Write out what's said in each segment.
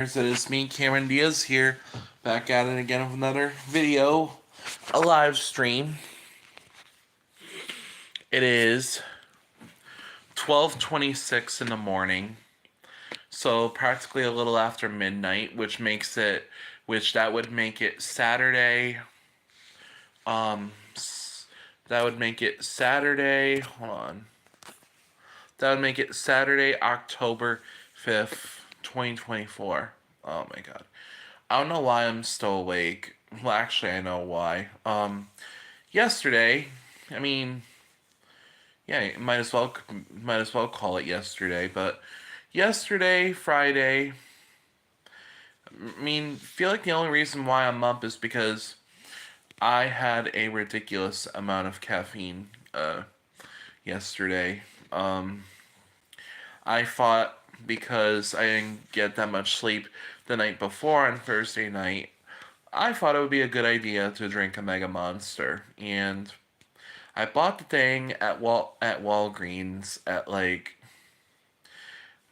It is me, Cameron Diaz, here, back at it again with another video, a live stream. It is 12:26 in the morning, so practically a little after midnight, which that would make it Saturday. Um, that would make it Saturday. Hold on. That would make it Saturday, October 5th, 2024. Oh my god. I don't know why I'm still awake. Well, actually, I know why. Yesterday, I mean, yeah, might as well call it yesterday. But yesterday, Friday, feel like the only reason why I'm up is because I had a ridiculous amount of caffeine yesterday. I fought because I didn't get that much sleep the night before on Thursday night. I thought it would be a good idea to drink a Mega Monster, and I bought the thing at Walgreens at I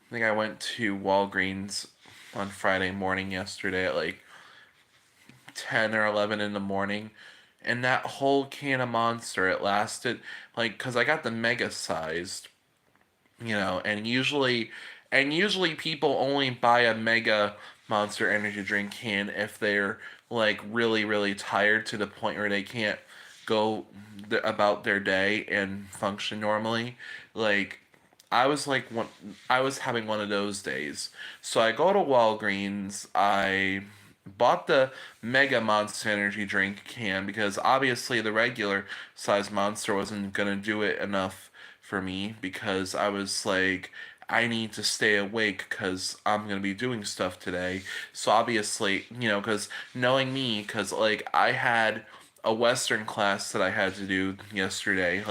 think I went to Walgreens on Friday morning yesterday at 10 or 11 in the morning, and that whole can of Monster, it lasted cuz I got the mega sized, and usually people only buy a mega Monster energy drink can if they're really really tired to the point where they can't go about their day and function normally. Like I was having one of those days. So I go to Walgreens, I bought the Mega Monster energy drink can because obviously the regular size Monster wasn't gonna do it enough for me because I was like, I need to stay awake because I'm gonna be doing stuff today. So obviously, because knowing me, because I had a Western class that I had to do yesterday.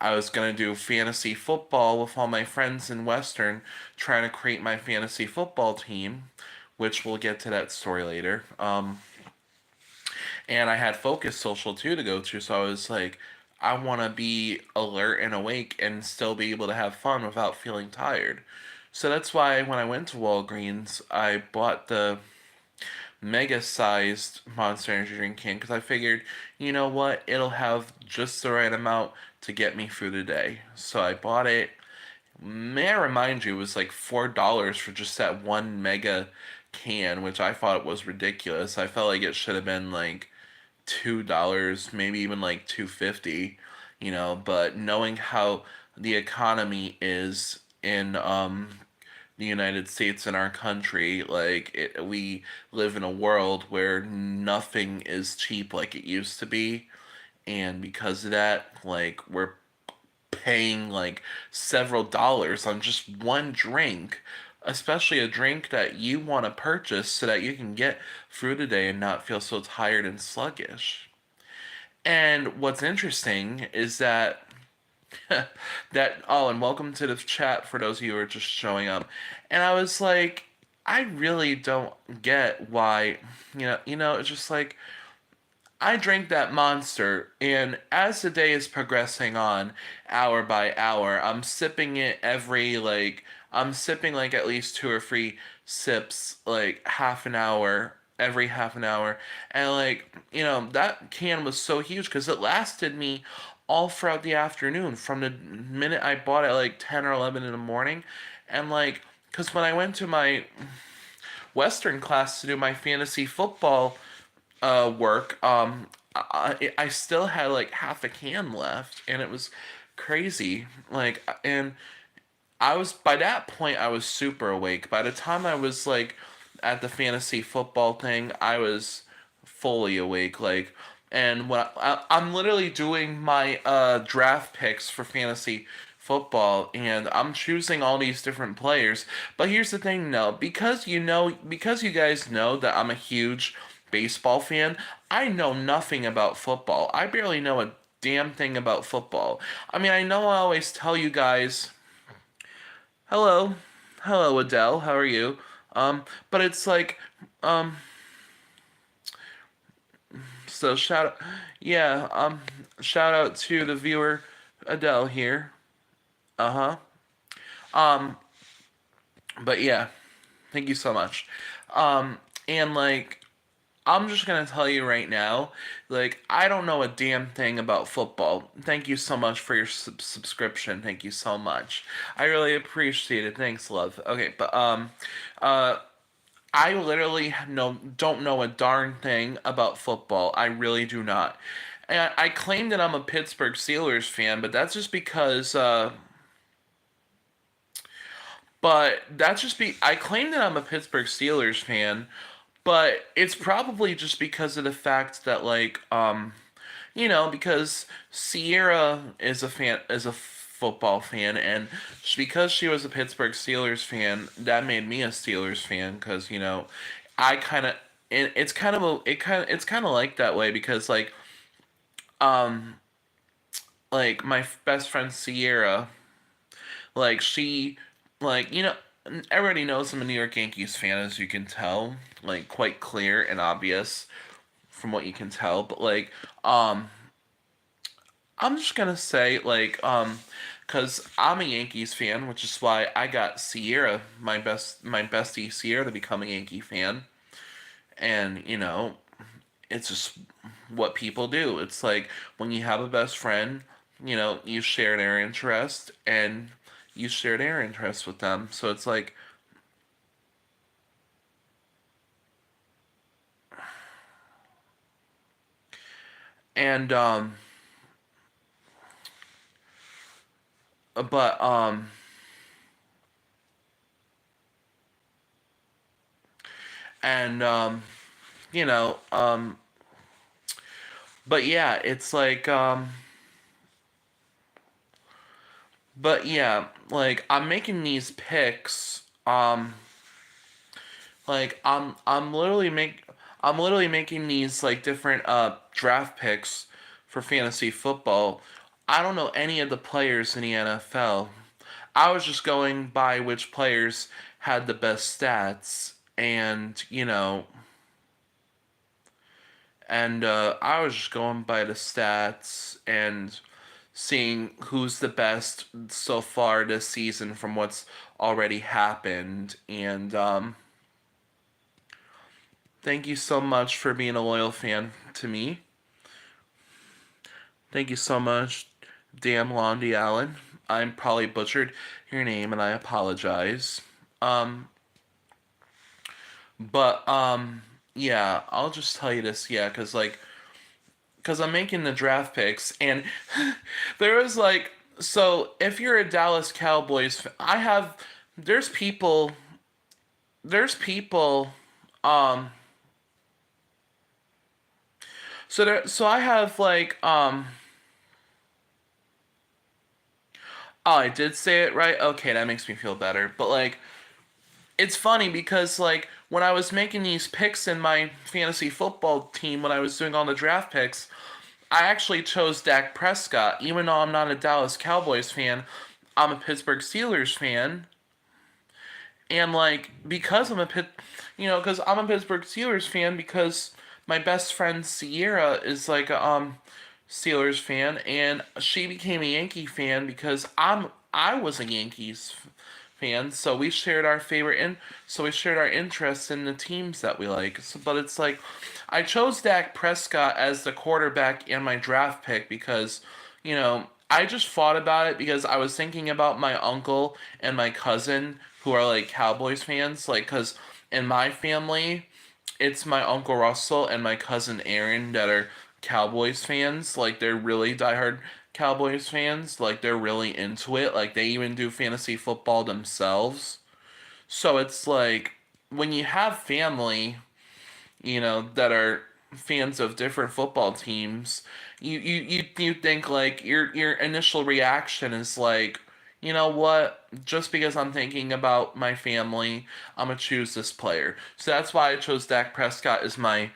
I was gonna do fantasy football with all my friends in Western, trying to create my fantasy football team, which we'll get to that story later. And I had Focus Social too to go to, so I was like, I want to be alert and awake and still be able to have fun without feeling tired. So that's why when I went to Walgreens, I bought the mega sized Monster Energy drink can because I figured, you know what, it'll have just the right amount to get me through the day. So I bought it. May I remind you, it was like $4 for just that one mega can, which I thought was ridiculous. I felt like it should have been like $2, maybe even like 2.50, but knowing how the economy is in the United States in our country, we live in a world where nothing is cheap like it used to be, and because of that, we're paying several dollars on just one drink, especially a drink that you want to purchase so that you can get through the day and not feel so tired and sluggish. And what's interesting is that and welcome to the chat for those of you who are just showing up. And I was like, I really don't get why, it's just like I drank that Monster, and as the day is progressing on, hour by hour, I'm sipping at least two or three sips, half an hour, every half an hour. And that can was so huge because it lasted me all throughout the afternoon from the minute I bought it, 10 or 11 in the morning. And because when I went to my Western class to do my fantasy football work, I still had half a can left, and it was crazy. And I was by that point I was super awake. By the time I was at the fantasy football thing, I was fully awake. And I'm literally doing my draft picks for fantasy football, and I'm choosing all these different players. But here's the thing, no, because you guys know that I'm a huge baseball fan, I know nothing about football. I barely know a damn thing about football. I mean, I know I always tell you guys, hello, hello Adele, how are you? But it's um, so yeah, shout out to the viewer Adele here. Uh huh. Um, but yeah, thank you so much. Um, and like, I'm just gonna tell you right now, like, I don't know a damn thing about football. Thank you so much for your subscription. Thank you so much. I really appreciate it. Thanks, love. Okay, but uh, I literally don't know a darn thing about football. I really do not. And I claim that I'm a Pittsburgh Steelers fan, but that's just because I claim that I'm a Pittsburgh Steelers fan, but it's probably just because of the fact that because Sierra is a football fan, and because she was a Pittsburgh Steelers fan, that made me a Steelers fan because I kind of it's kind of it's kind of like that way because um like my best friend Sierra, like she like everybody knows I'm a New York Yankees fan, as you can tell, like quite clear and obvious from what you can tell, but um I'm just gonna say because I'm a Yankees fan, which is why I got Sierra, my bestie Sierra, to become a Yankee fan. And it's just what people do. It's like when you have a best friend, you share their interest and you share their interest with them. So it's like, and but and you know but yeah, it's like but yeah, like I'm making these picks. Like I'm literally making these like different draft picks for fantasy football. I don't know any of the players in the NFL. I was just going by which players had the best stats, and I was just going by the stats and seeing who's the best so far this season from what's already happened. And thank you so much for being a loyal fan to me. Thank you so much, damn Londi Allen. I'm probably butchered your name and I apologize. Um, but yeah, I'll just tell you this, yeah, because I'm making the draft picks, and there was so if you're a Dallas Cowboys, I have, there's people, there's people, um, so I have oh, I did say it right. Okay, that makes me feel better. But it's funny because when I was making these picks in my fantasy football team, when I was doing all the draft picks, I actually chose Dak Prescott, even though I'm not a Dallas Cowboys fan. I'm a Pittsburgh Steelers fan, and because because I'm a Pittsburgh Steelers fan because my best friend Sierra is a Steelers fan, and she became a Yankee fan because I was a Yankees fan, so we shared our favorite and so we shared our interests in the teams that we like. So, but it's like I chose Dak Prescott as the quarterback in my draft pick because I just thought about it because I was thinking about my uncle and my cousin who are Cowboys fans, cuz in my family it's my uncle Russell and my cousin Aaron that are Cowboys fans. Like they're really diehard Cowboys fans. Like they're really into it. Like they even do fantasy football themselves. So it's like when you have family, that are fans of different football teams, you think your initial reaction is you know what? Just because I'm thinking about my family, I'm gonna choose this player. So that's why I chose Dak Prescott as my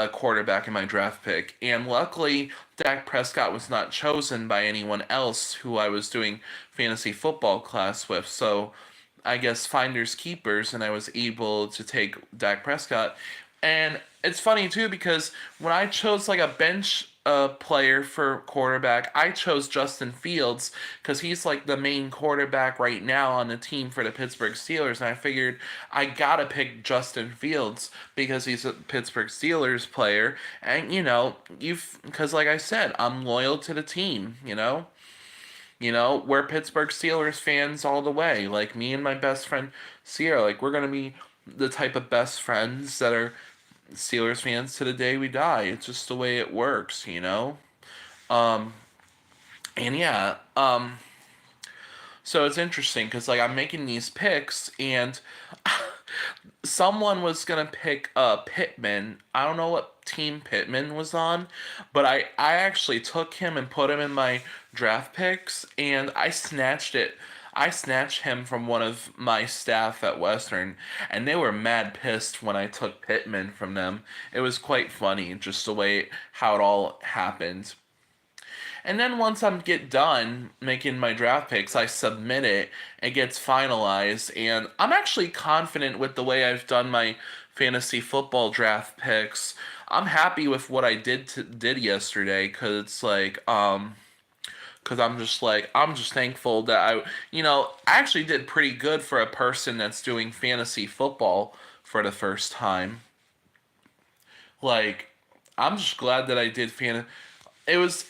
quarterback in my draft pick. And luckily, Dak Prescott was not chosen by anyone else who I was doing fantasy football class with. So I guess finders keepers, and I was able to take Dak Prescott. And it's funny too because when I chose like a bench player for quarterback, I chose Justin Fields because he's like the main quarterback right now on the team for the Pittsburgh Steelers. And I figured I gotta pick Justin Fields because he's a Pittsburgh Steelers player. And because like I said, I'm loyal to the team, we're Pittsburgh Steelers fans all the way. Like me and my best friend Sierra, like we're gonna be the type of best friends that are Steelers fans to the day we die. It's just the way it works. Um, and yeah, so it's interesting because like I'm making these picks and someone was gonna pick Pittman. I don't know what team Pittman was on, but I actually took him and put him in my draft picks, and I snatched it. I snatched him from one of my staff at Western, and they were mad pissed when I took Pittman from them. It was quite funny, just the way how it all happened. And then once I get done making my draft picks, I submit it. It gets finalized, and I'm actually confident with the way I've done my fantasy football draft picks. I'm happy with what I did yesterday because it's like because I'm just thankful that I actually did pretty good for a person that's doing fantasy football for the first time. Like I'm just glad that I did it was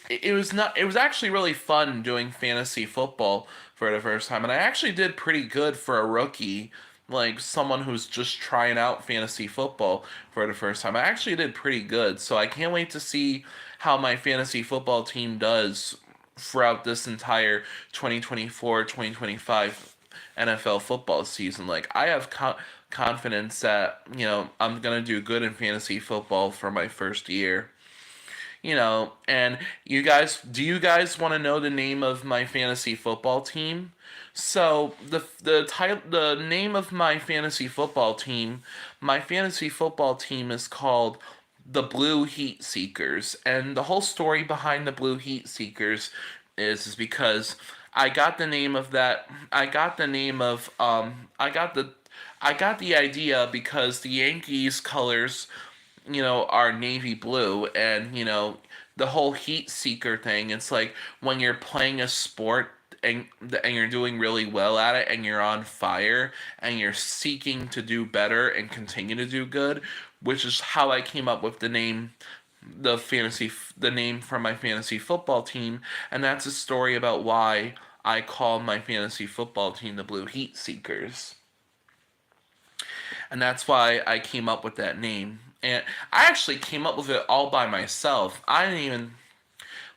actually really fun doing fantasy football for the first time, and I actually did pretty good for a rookie, like someone who's just trying out fantasy football for the first time. I actually did pretty good, so I can't wait to see how my fantasy football team does throughout this entire 2024-2025 NFL football season. Like I have confidence that I'm gonna do good in fantasy football for my first year. And do you guys want to know the name of my fantasy football team? So the name of my fantasy football team is called the Blue Heat Seekers, and the whole story behind the Blue Heat Seekers is because I got the name of I got the idea because the Yankees colors are navy blue, and the whole heat seeker thing. It's like when you're playing a sport and you're doing really well at it and you're on fire and you're seeking to do better and continue to do good, which is how I came up with the name for my fantasy football team, and that's a story about why I call my fantasy football team the Blue Heat Seekers, and that's why I came up with that name. And I actually came up with it all by myself. I didn't even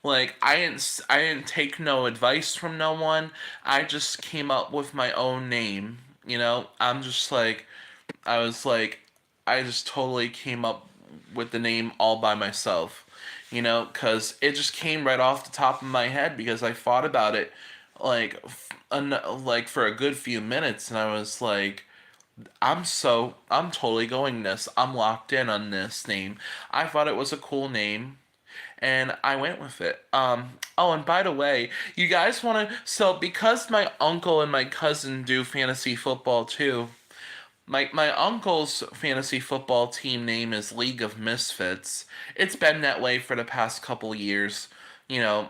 I didn't take no advice from no one. I just came up with my own name. I'm just like I was like I just totally came up with the name all by myself. Cuz it just came right off the top of my head because I thought about it like for a good few minutes, and I was like I'm totally going this. I'm locked in on this name. I thought it was a cool name and I went with it. Oh, and by the way, you guys want to so because my uncle and my cousin do fantasy football too. My uncle's fantasy football team name is League of Misfits. It's been that way for the past couple years. You know,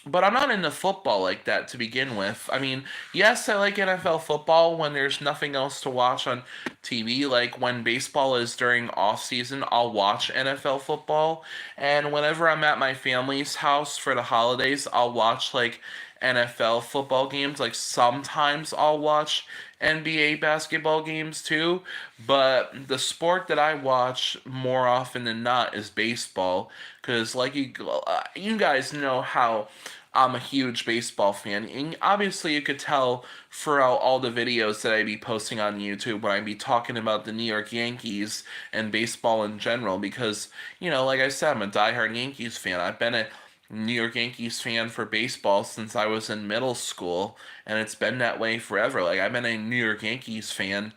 but I'm not into football like that to begin with. I mean, yes, I like NFL football when there's nothing else to watch on TV. Like when baseball is during off season, I'll watch NFL football. And whenever I'm at my family's house for the holidays, I'll watch like NFL football games. Like sometimes I'll watch NBA basketball games too. But the sport that I watch more often than not is baseball. Because like you guys know how I'm a huge baseball fan. And obviously, you could tell throughout all the videos that I be posting on YouTube when I be talking about the New York Yankees and baseball in general. Because, like I said, I'm a diehard Yankees fan. I've been a New York Yankees fan for baseball since I was in middle school, and it's been that way forever. Like, I've been a New York Yankees fan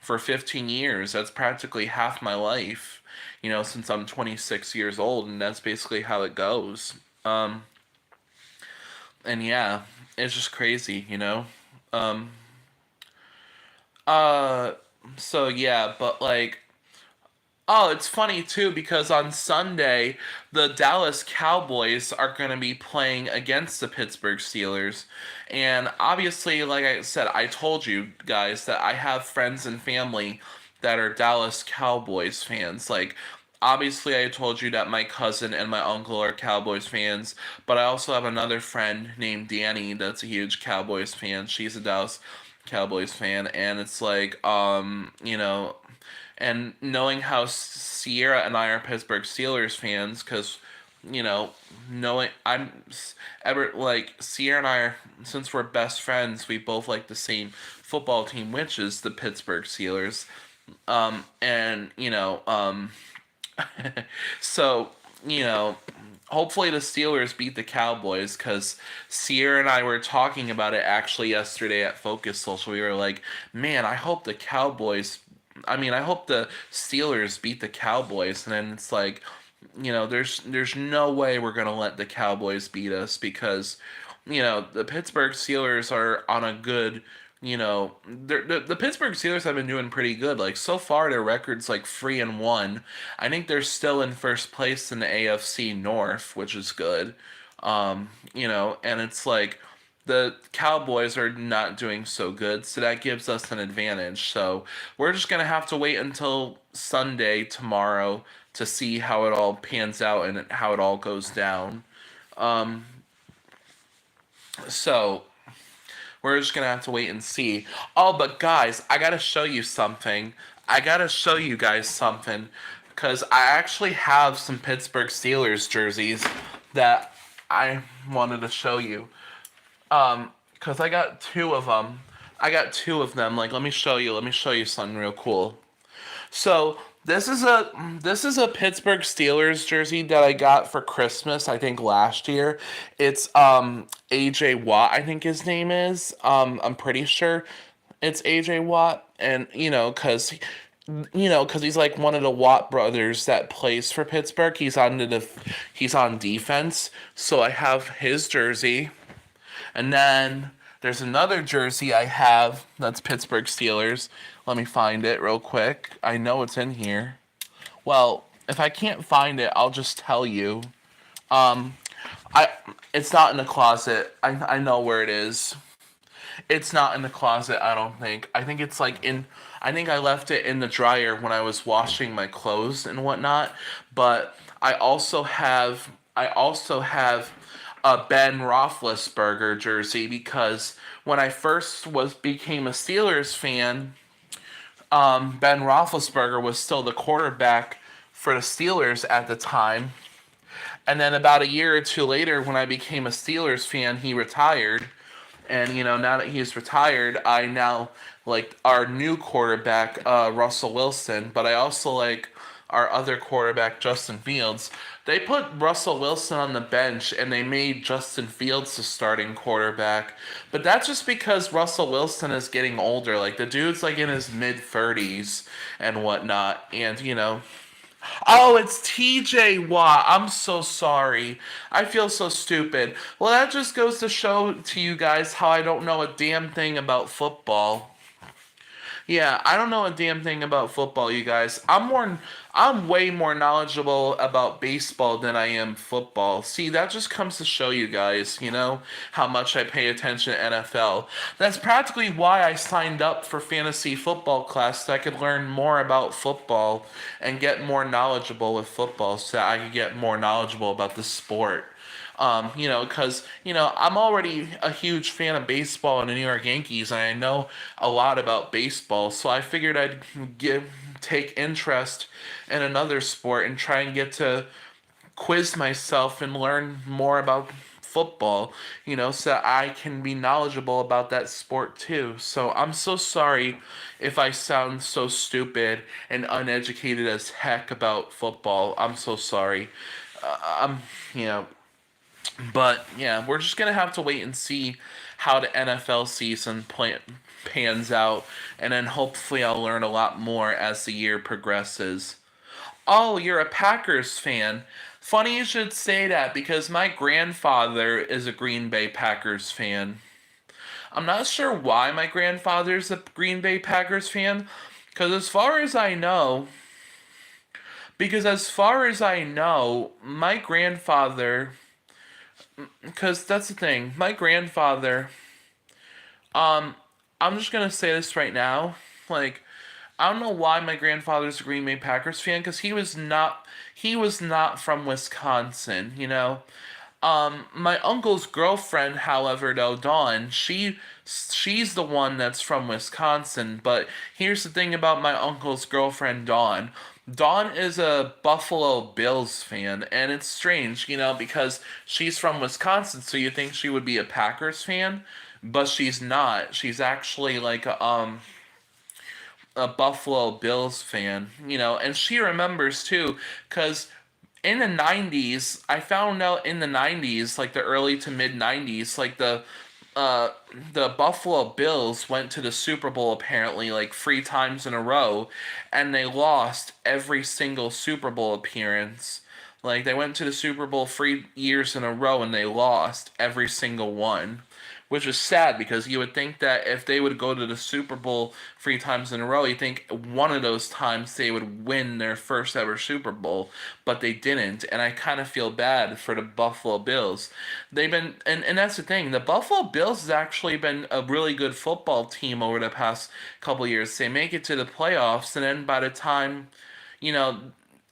for 15 years. That's practically half my life, since I'm 26 years old, and that's basically how it goes. And yeah, it's just crazy. Um, uh, so yeah, but like, Oh, it's funny too because on Sunday, the Dallas Cowboys are going to be playing against the Pittsburgh Steelers. And obviously, like I said, I told you guys that I have friends and family that are Dallas Cowboys fans. Like, obviously, I told you that my cousin and my uncle are Cowboys fans, but I also have another friend named Danny that's a huge Cowboys fan. She's a Dallas Cowboys fan, and it's like, and knowing how Sierra and I are Pittsburgh Steelers fans, because knowing ever like Sierra and I are, since we're best friends, we both like the same football team, which is the Pittsburgh Steelers. And so you know, hopefully the Steelers beat the Cowboys because Sierra and I were talking about it actually yesterday at Focus Social. We were like, man, I hope the Cowboys. I mean, I hope the Steelers beat the Cowboys, and then it's like, there's no way we're gonna let the Cowboys beat us because, the Pittsburgh Steelers are on a good, the Pittsburgh Steelers have been doing pretty good. Like so far, their record's like 3-1. I think they're still in first place in the AFC North, which is good. And it's like the Cowboys are not doing so good, so that gives us an advantage. So we're just gonna have to wait until Sunday tomorrow to see how it all pans out and how it all goes down. So we're just gonna have to wait and see. Oh, but guys, I gotta show you something. I gotta show you guys something. Because I actually have some Pittsburgh Steelers jerseys that I wanted to show you. Because I got two of them. I got two of them. Like, let me show you. Let me show you something real cool. So this is a Pittsburgh Steelers jersey that I got for Christmas, I think last year. It's AJ Watt, I think his name is. I'm pretty sure it's AJ Watt, and cuz he's like one of the Watt brothers that plays for Pittsburgh. He's on defense. So I have his jersey. And then there's another jersey I have that's Pittsburgh Steelers. Let me find it real quick. I know it's in here. Well, if I can't find it, I'll just tell you. Um, I it's not in the closet. I know where it is. It's not in the closet, I don't think. I think it's like in I think I left it in the dryer when I was washing my clothes and whatnot. But I also have a Ben Roethlisberger jersey because when I first was became a Steelers fan, Ben Roethlisberger was still the quarterback for the Steelers at the time. And then about a year or two later, when I became a Steelers fan, he retired. And now that he's retired, I now like our new quarterback, Russell Wilson. But I also like our other quarterback, Justin Fields. They put Russell Wilson on the bench and they made Justin Fields the starting quarterback. But that's just because Russell Wilson is getting older. Like the dude's like in his mid 30s and whatnot. And oh, it's TJ Watt. I'm so sorry. I feel so stupid. Well, that just goes to show to you guys how I don't know a damn thing about football. Yeah, I don't know a damn thing about football, you guys. I'm way more knowledgeable about baseball than I am football. See, that just comes to show you guys, how much I pay attention to NFL. That's practically why I signed up for fantasy football class so I could learn more about football and get more knowledgeable with football so that I could get more knowledgeable about the sport. Because, I'm already a huge fan of baseball and the New York Yankees, and I know a lot about baseball, so I figured I'd take interest in another sport and try and get to quiz myself and learn more about football, so that I can be knowledgeable about that sport too. So I'm so sorry if I sound so stupid and uneducated as heck about football. I'm so sorry. I'm, you know, but yeah, we're just gonna have to wait and see how the NFL season pans out, and then hopefully I'll learn a lot more as the year progresses. Oh, you're a Packers fan. Funny you should say that because my grandfather is a Green Bay Packers fan. I'm not sure why my grandfather's a Green Bay Packers fan, because as far as I know, Because as far as I know, my grandfather, because that's the thing, my grandfather, um, I'm just gonna say this right now, like, I don't know why my grandfather's a Green Bay Packers fan, because he was not from Wisconsin, you know. My uncle's girlfriend, however, though, Dawn, she's the one that's from Wisconsin. But here's the thing about my uncle's girlfriend, Dawn. Dawn is a Buffalo Bills fan, and it's strange, you know, because she's from Wisconsin, so you think she would be a Packers fan, but she's not. She's actually like a Buffalo Bills fan, you know, and she remembers too, because in the 90s, I found out in the 90s, like the early to mid 90s, like uh the Buffalo Bills went to the Super Bowl apparently like 3 times in a row, and they lost every single Super Bowl appearance. Like they went to the Super Bowl 3 years in a row and they lost every single one, which is sad because you would think that if they would go to the Super Bowl 3 times in a row, you think one of those times they would win their first ever Super Bowl, but they didn't, and I kind of feel bad for the Buffalo Bills. They've been, and that's the thing, the Buffalo Bills has actually been a really good football team over the past couple years. They make it to the playoffs, and then by the time, you know,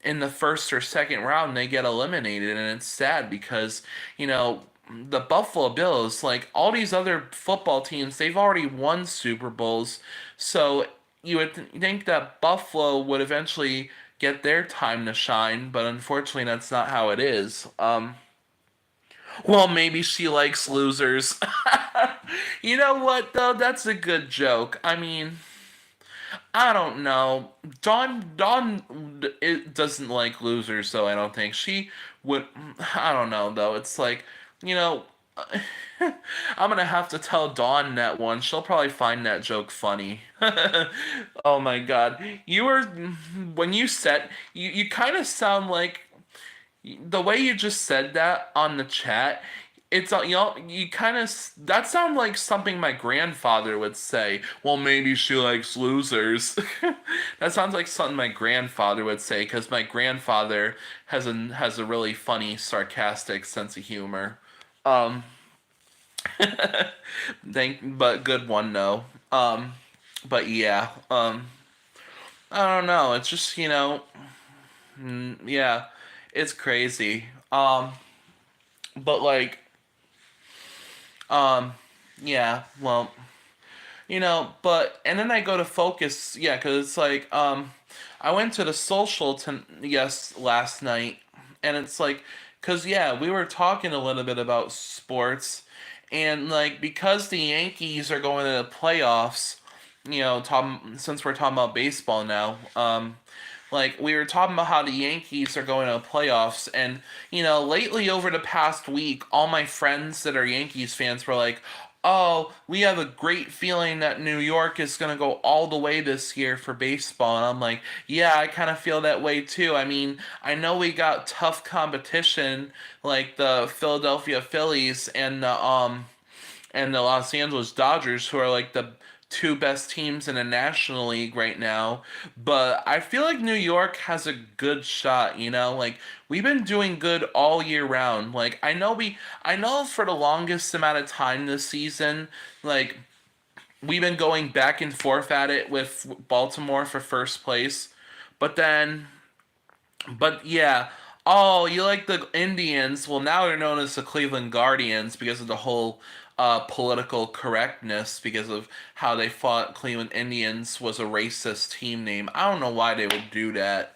in the first or second round they get eliminated, and it's sad because, you know, the Buffalo Bills, like all these other football teams, they've already won Super Bowls. So you would think that Buffalo would eventually get their time to shine, but unfortunately that's not how it is. Well, maybe she likes losers. You know what though? That's a good joke. I mean, I don't know. Dawn it doesn't like losers, though. I don't think she would. I don't know though. It's like, you know, I'm gonna have to tell Dawn that one. She'll probably find that joke funny. Oh my God, you were when you said you kind of sound like the way you just said that on the chat. It's you know, you kind of that sounds like something my grandfather would say. Well, maybe she likes losers. That sounds like something my grandfather would say because my grandfather has a really funny, sarcastic sense of humor. Um, but good one though. But yeah. I don't know. It's just yeah, it's crazy. But like, um, yeah. Well, but and then I go to focus, yeah, because it's like, I went to the social yes last night, and it's like, because yeah, we were talking a little bit about sports, and like because the Yankees are going to the playoffs, since we're talking about baseball now, like we were talking about how the Yankees are going to the playoffs, and lately over the past week, all my friends that are Yankees fans were like, "Oh, we have a great feeling that New York is going to go all the way this year for baseball." And I'm like, "Yeah, I kind of feel that way too. I mean, I know we got tough competition like the Philadelphia Phillies and the Los Angeles Dodgers, who are like the two best teams in the National League right now. But I feel like New York has a good shot, Like we've been doing good all year round. Like I know for the longest amount of time this season, like we've been going back and forth at it with Baltimore for first place. But then but yeah. Oh, you like the Indians? Well, now they're known as the Cleveland Guardians because of the whole political correctness, because of how they thought Cleveland Indians was a racist team name. I don't know why they would do that.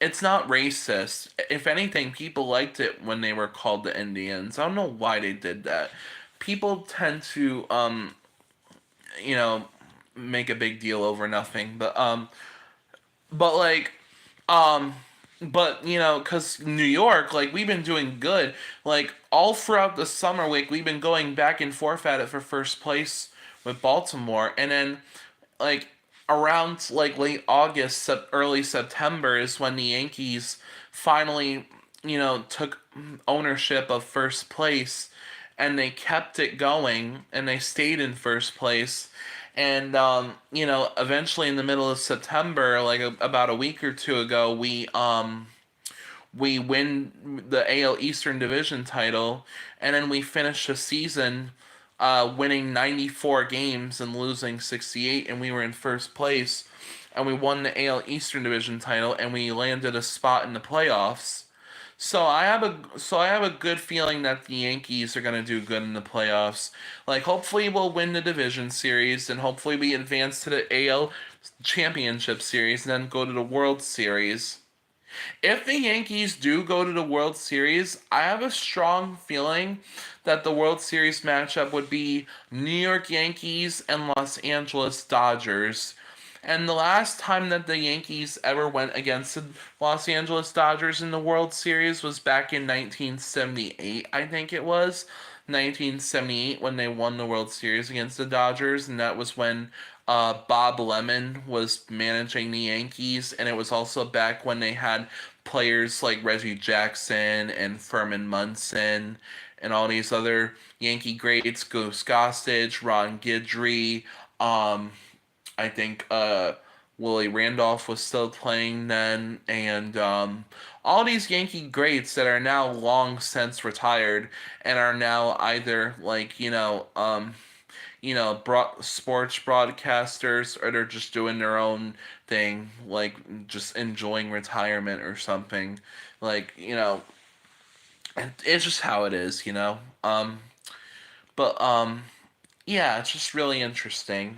It's not racist. If anything, people liked it when they were called the Indians. I don't know why they did that. People tend to you know, make a big deal over nothing, but like um, but cause New York, like we've been doing good, like all throughout the summer week, we've been going back and forth at it for first place with Baltimore, and then like around like late August, early September is when the Yankees finally, took ownership of first place, and they kept it going, and they stayed in first place, And eventually in the middle of September, like about a week or two ago, we win the AL Eastern Division title, and then we finish the season winning 94 games and losing 68, and we were in first place, and we won the AL Eastern Division title, and we landed a spot in the playoffs. So I have a good feeling that the Yankees are gonna do good in the playoffs. Like hopefully we'll win the division series, and hopefully we advance to the AL Championship Series and then go to the World Series. If the Yankees do go to the World Series, I have a strong feeling that the World Series matchup would be New York Yankees and Los Angeles Dodgers. And the last time that the Yankees ever went against the Los Angeles Dodgers in the World Series was back in 1978, I think it was. 1978 when they won the World Series against the Dodgers, and that was when Bob Lemon was managing the Yankees, and it was also back when they had players like Reggie Jackson and Furman Munson and all these other Yankee greats, Goose Gossage, Ron Guidry, um, I think Willie Randolph was still playing then, and all these Yankee greats that are now long since retired and are now either like sports broadcasters, or they're just doing their own thing, like just enjoying retirement or something. Like it's just how it is. But yeah, it's just really interesting.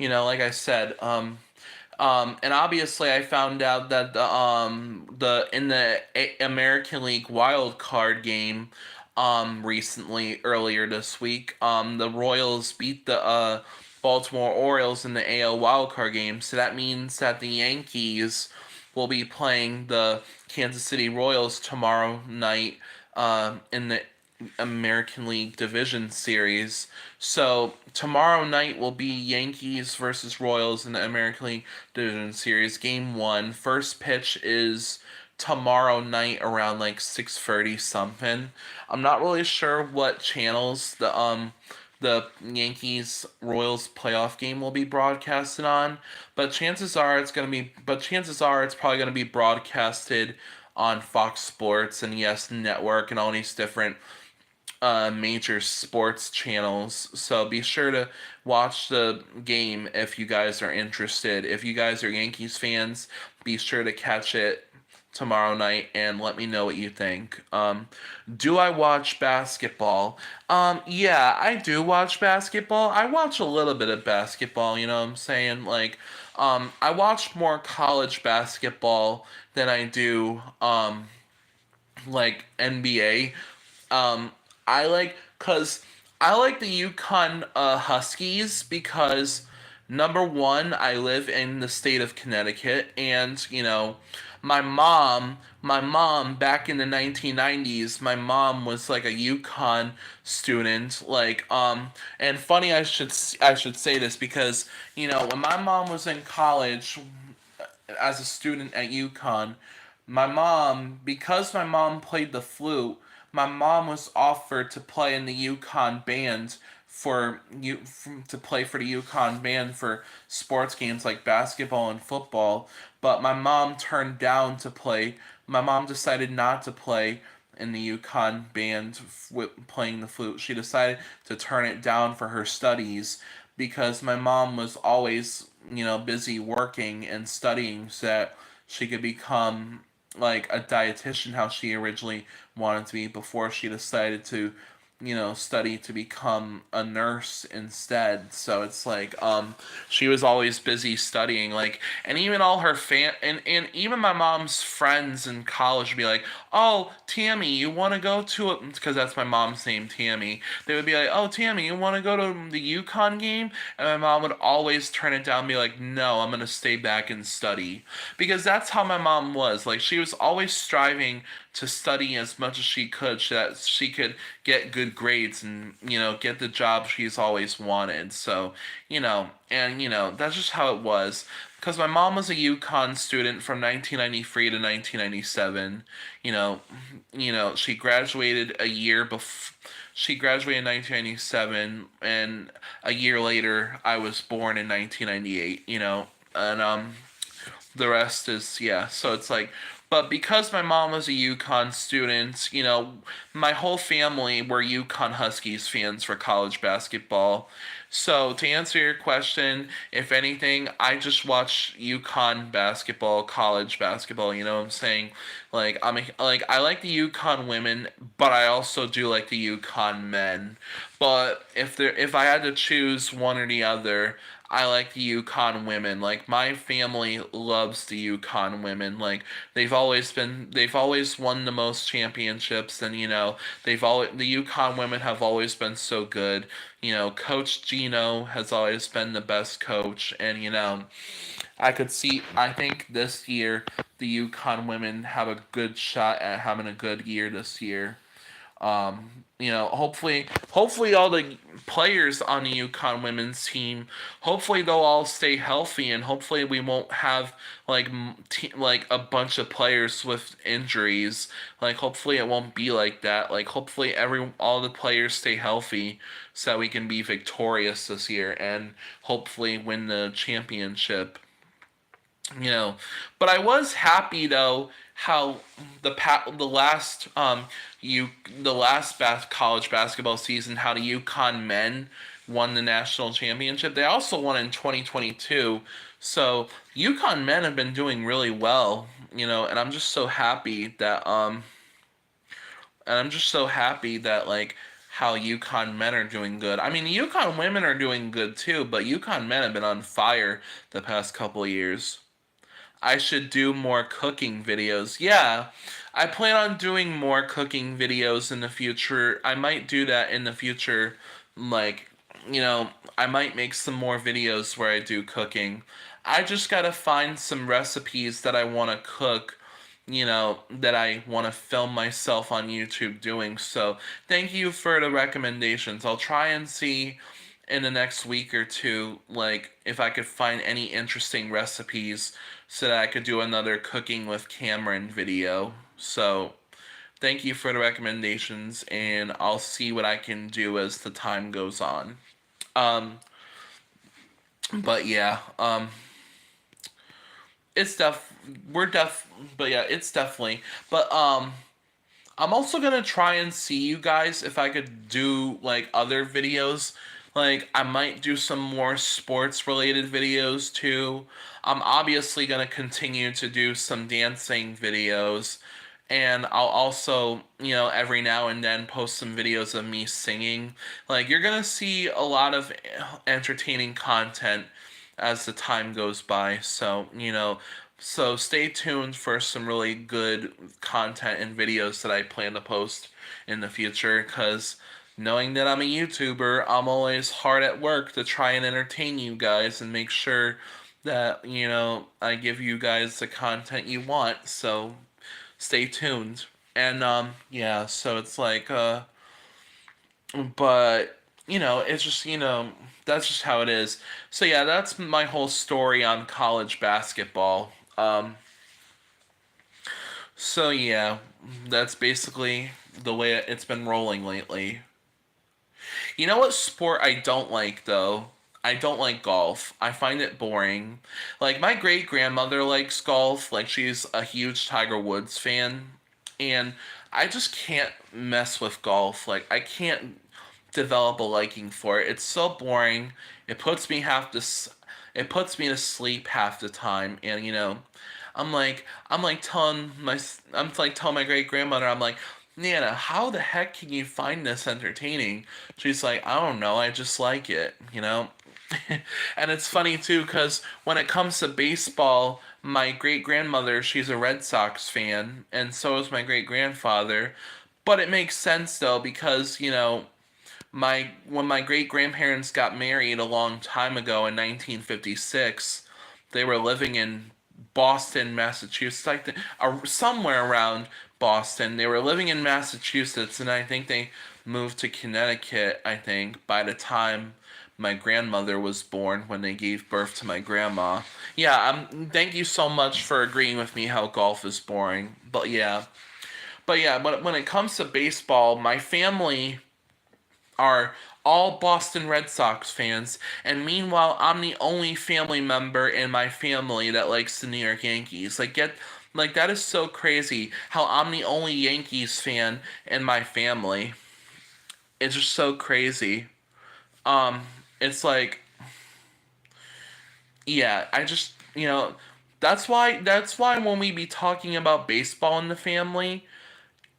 Like I said, and obviously I found out that the in the American League wild card game recently earlier this week, the Royals beat the Baltimore Orioles in the AL wild card game. So that means that the Yankees will be playing the Kansas City Royals tomorrow night in the American League Division Series. So tomorrow night will be Yankees versus Royals in the American League Division Series, Game 1. First pitch is tomorrow night around like 6:30 something. I'm not really sure what channels the Yankees Royals playoff game will be broadcasted on, chances are it's probably gonna be broadcasted on Fox Sports and Yes Network and all these different major sports channels. So be sure to watch the game if you guys are interested. If you guys are Yankees fans, be sure to catch it tomorrow night and let me know what you think. Do I watch basketball? Yeah, I do watch basketball. I watch a little bit of basketball, you know what I'm saying? Like, I watch more college basketball than I do, like NBA. Um, I like cause I like the Yukon Huskies because number one, I live in the state of Connecticut, and my mom back in the 1990s, my mom was like a Yukon student, and funny I should say this because when my mom was in college as a student at UConn, because my mom played the flute, my mom was offered to play in the UConn band to play for the UConn band for sports games like basketball and football, but my mom turned down to play. My mom decided not to play in the UConn band playing the flute. She decided to turn it down for her studies because my mom was always, busy working and studying so that she could become like a dietitian how she originally wanted to be before she decided to study to become a nurse instead. So it's like she was always busy studying, like, and even all her and even my mom's friends in college would be like, "Oh, Tammy, you want to go to it?" Because that's my mom's name, Tammy. They would be like, "Oh, Tammy, you want to go to the UConn game?" And my mom would always turn it down and be like, "No, I'm going to stay back and study." Because that's how my mom was. Like, she was always striving to study as much as she could so that she could get good grades and get the job she's always wanted. So and that's just how it was. because my mom was a UConn student from 1993 to 1997. You know, she graduated a year before. She graduated in 1997, and a year later, I was born in 1998. And the rest is, yeah. So it's like, but because my mom was a UConn student, my whole family were UConn Huskies fans for college basketball. So to answer your question, if anything, I just watch UConn basketball, college basketball. You know what I'm saying? Like I like the UConn women, but I also do like the UConn men. But if I had to choose one or the other, I like the UConn women. Like my family loves the UConn women. Like they've always won the most championships, and the UConn women have always been so good. Coach Gino has always been the best coach, and I think this year the UConn women have a good shot at having a good year this year. Hopefully all the players on the UConn women's team, hopefully they'll all stay healthy, and hopefully we won't have like a bunch of players with injuries. Like hopefully it won't be like that. Like hopefully all the players stay healthy so that we can be victorious this year and hopefully win the championship. But I was happy though how the last college basketball season, how the UConn men won the national championship. They also won in 2022. So UConn men have been doing really well, and I'm just so happy that like how UConn men are doing good. I mean, UConn women are doing good too, but UConn men have been on fire the past couple of years. I should do more cooking videos. Yeah, I plan on doing more cooking videos in the future. I might do that in the future. Like, I might make some more videos where I do cooking. I just gotta find some recipes that I want to cook, that I want to film myself on YouTube doing. So, thank you for the recommendations. I'll try and see in the next week or two, like if I could find any interesting recipes so that I could do another cooking with Cameron video. So thank you for the recommendations, and I'll see what I can do as the time goes on. Um, but yeah, it's but yeah, it's definitely, but I'm also gonna try and see you guys if I could do like other videos. Like I might do some more sports related videos too. I'm obviously gonna continue to do some dancing videos. And I'll also, every now and then post some videos of me singing. Like you're gonna see a lot of entertaining content as the time goes by. So stay tuned for some really good content and videos that I plan to post in the future, because knowing that I'm a YouTuber, I'm always hard at work to try and entertain you guys and make sure that, I give you guys the content you want. So stay tuned. And yeah, so it's like but it's just that's just how it is. So yeah, that's my whole story on college basketball. So yeah, that's basically the way it's been rolling lately. You know what sport I don't like though? I don't like golf. I find it boring. Like my great grandmother likes golf. Like she's a huge Tiger Woods fan, and I just can't mess with golf. Like I can't develop a liking for it. It's so boring. It puts me half this. It puts me to sleep half the time, and I'm like telling my great grandmother, I'm like, Nana, how the heck can you find this entertaining? She's like, I don't know, I just like it. And it's funny too, because when it comes to baseball, my great grandmother, she's a Red Sox fan, and so is my great grandfather. But it makes sense though, because when my great grandparents got married a long time ago in 1956, they were living in Boston, Massachusetts, somewhere around Boston. They were living in Massachusetts, and I think they moved to Connecticut, I think, my grandmother was born when they gave birth to my grandma. Yeah, thank you so much for agreeing with me how golf is boring. But yeah, when it comes to baseball, my family are all Boston Red Sox fans, and meanwhile, I'm the only family member in my family that likes the New York Yankees. Like that is so crazy how I'm the only Yankees fan in my family. It's just so crazy. Um, it's like, yeah, I just, that's why when we be talking about baseball in the family,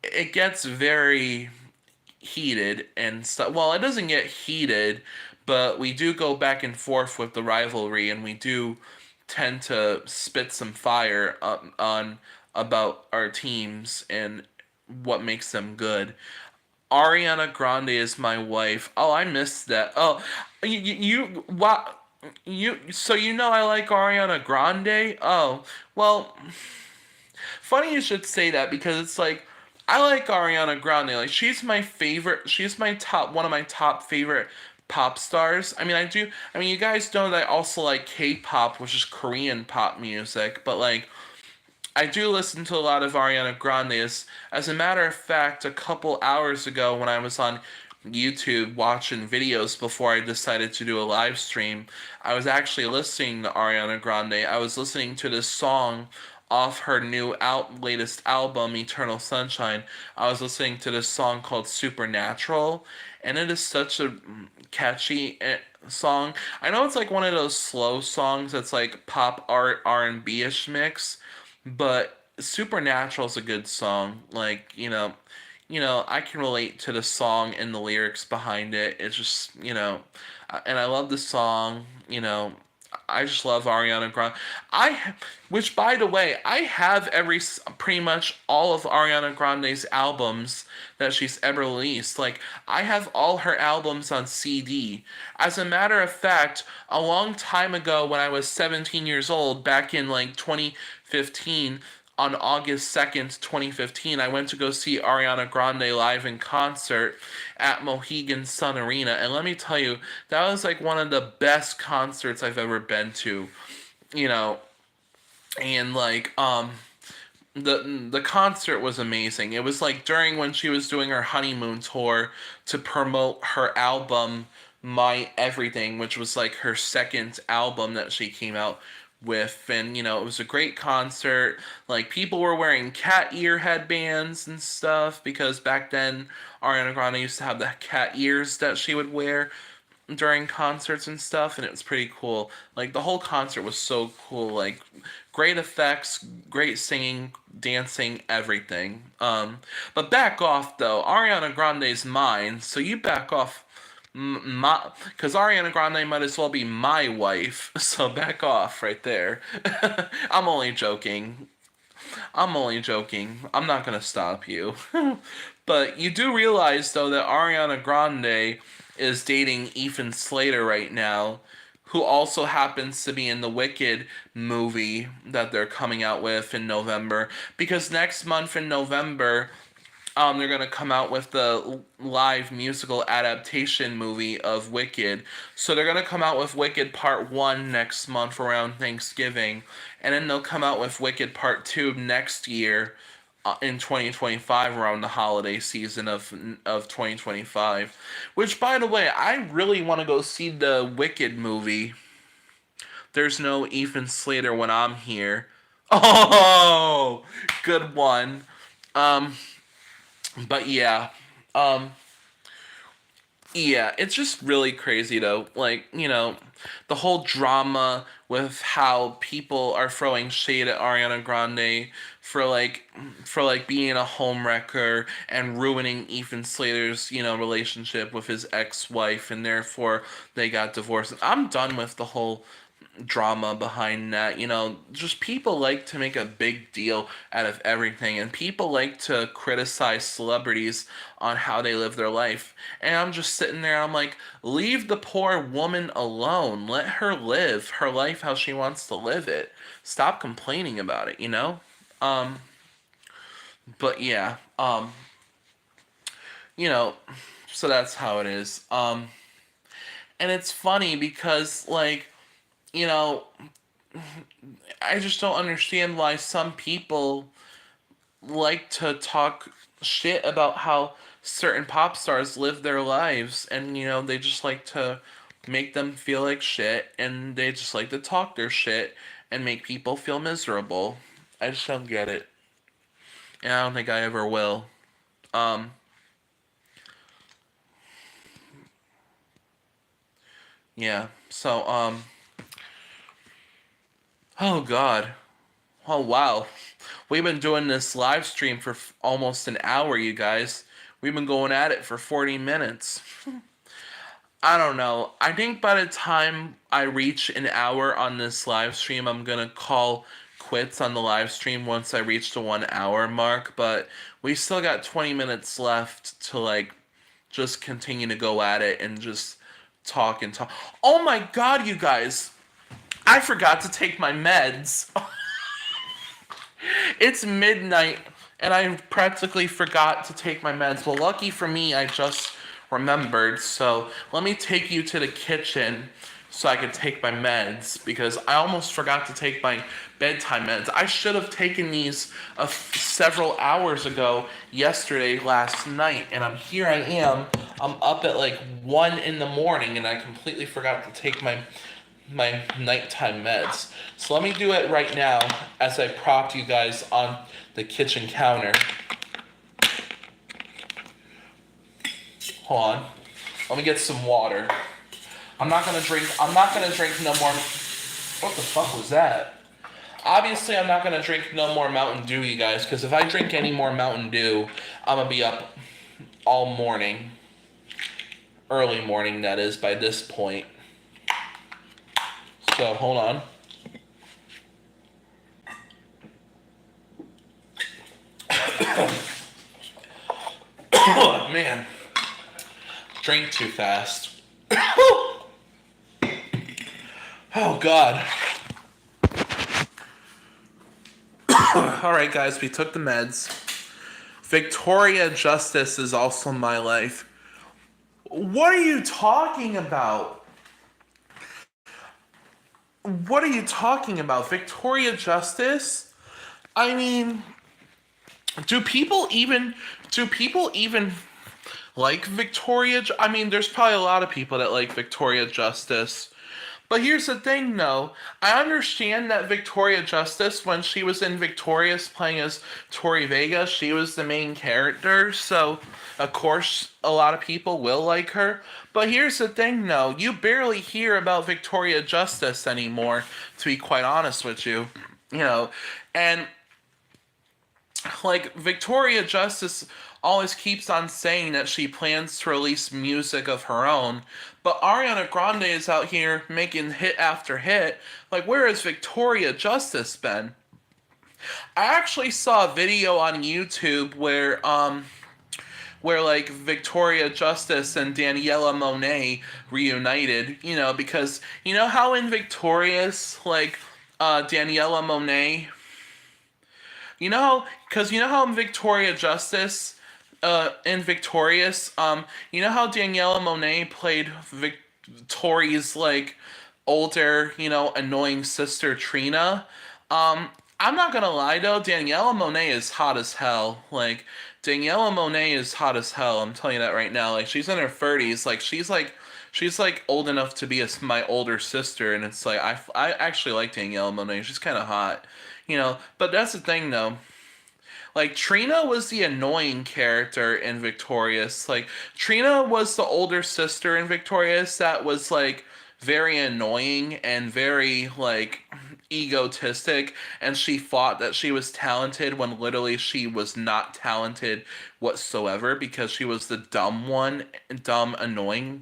it gets very heated and stuff. Well, it doesn't get heated, but we do go back and forth with the rivalry, and we do tend to spit some fire on about our teams and what makes them good. Ariana Grande is my wife. Oh, I missed that. Oh, what? So I like Ariana Grande? Oh, well, funny you should say that because it's like I like Ariana Grande. Like she's my favorite. She's my top one of my top favorite pop stars. I mean, I do. I mean, you guys know that I also like K-pop, which is Korean pop music. But like, I do listen to a lot of Ariana Grande. As a matter of fact, a couple hours ago when I was on YouTube watching videos before I decided to do a live stream, I was actually listening to Ariana Grande. I was listening to this song off her latest album, Eternal Sunshine. I was listening to this song called Supernatural, and it is such a catchy song. I know it's like one of those slow songs that's like pop art R&B ish mix, but Supernatural's a good song. Like, I can relate to the song and the lyrics behind it. It's just, and I love the song, I just love Ariana Grande. Which by the way, I have pretty much all of Ariana Grande's albums that she's ever released. Like I have all her albums on CD. As a matter of fact, a long time ago when I was 17 years old, back in like 2015, on August 2nd, 2015, I went to go see Ariana Grande live in concert at Mohegan Sun Arena. And let me tell you, that was like one of the best concerts I've ever been to. You know, and like the concert was amazing. It was like during when she was doing her honeymoon tour to promote her album My Everything, which was like her second album that she came out with. And it was a great concert. Like people were wearing cat ear headbands and stuff because back then Ariana Grande used to have the cat ears that she would wear during concerts and stuff, and it was pretty cool. Like the whole concert was so cool. Like great effects, great singing, dancing, everything. But back off though. Ariana Grande's mine, so you back off. My, because Ariana Grande might as well be my wife, so back off right there. I'm only joking. I'm only joking. I'm not gonna stop you. But you do realize though that Ariana Grande is dating Ethan Slater right now, who also happens to be in the Wicked movie that they're coming out with in November. Because next month in November, they're gonna come out with the live musical adaptation movie of Wicked. So they're gonna come out with Wicked Part 1 next month around Thanksgiving, and then they'll come out with Wicked Part 2 next year in 2025 around the holiday season of 2025. Which, by the way, I really want to go see the Wicked movie. There's no Ethan Slater when I'm here. Oh, good one. Um, but yeah. Um, Yeah, it's just really crazy though. Like, the whole drama with how people are throwing shade at Ariana Grande for like being a homewrecker and ruining Ethan Slater's, relationship with his ex-wife and therefore they got divorced. I'm done with the whole drama behind that. Just people like to make a big deal out of everything, and people like to criticize celebrities on how they live their life. And I'm just sitting there, I'm like, leave the poor woman alone. Let her live her life how she wants to live it. Stop complaining about it. Um, but yeah, you know, so that's how it is. And it's funny because, like, you know, I just don't understand why some people like to talk shit about how certain pop stars live their lives, and they just like to make them feel like shit, and they just like to talk their shit and make people feel miserable. I just don't get it, and I don't think I ever will. um yeah, so oh god. Oh wow, we've been doing this live stream for almost an hour, you guys. We've been going at it for 40 minutes. I don't know. I think by the time I reach an hour on this live stream, I'm gonna call quits on the live stream once I reach the 1 hour mark. But we still got 20 minutes left to like just continue to go at it and just talk and talk. Oh my god, you guys! I forgot to take my meds. It's midnight and I practically forgot to take my meds. Well, lucky for me, I just remembered. So let me take you to the kitchen so I could take my meds because I almost forgot to take my bedtime meds. I should have taken these several hours ago, yesterday, last night, and here I am. I'm up at like 1 in the morning and I completely forgot to take my nighttime meds. So let me do it right now as I prop you guys on the kitchen counter. Hold on. Let me get some water. I'm not gonna drink no more. What the fuck was that? Obviously, I'm not gonna drink no more Mountain Dew, you guys, because if I drink any more Mountain Dew, I'm gonna be up all morning. Early morning, that is, by this point. So, hold on. Oh, man. Drink too fast. Oh, God. Alright, guys, we took the meds. Victoria Justice is also my life. What are you talking about? What are you talking about? Victoria Justice? I mean, do people even like I mean, there's probably a lot of people that like Victoria Justice. But here's the thing, though. I understand that Victoria Justice, when she was in Victorious playing as Tori Vega, she was the main character. So, of course, a lot of people will like her. But here's the thing, though. You barely hear about Victoria Justice anymore, to be quite honest with you. And like Victoria Justice always keeps on saying that she plans to release music of her own, but Ariana Grande is out here making hit after hit. Like, where has Victoria Justice been? I actually saw a video on YouTube where like Victoria Justice and Daniela Monet reunited, because how in Victorious, like Daniela Monet, because how in Victoria Justice, in Victorious, how Daniela Monet played Tori's like older, annoying sister Trina. I'm not gonna lie though, Daniela Monet is hot as hell. Like Daniela Monet is hot as hell. I'm telling you that right now. Like she's in her 30s. Like she's like old enough to be my older sister, and it's like I actually like Daniela Monet. She's kind of hot. But that's the thing though. Like Trina was the annoying character in Victorious. Like Trina was the older sister in Victorious that was like very annoying and very like egotistic, and she thought that she was talented when literally she was not talented whatsoever because she was the dumb annoying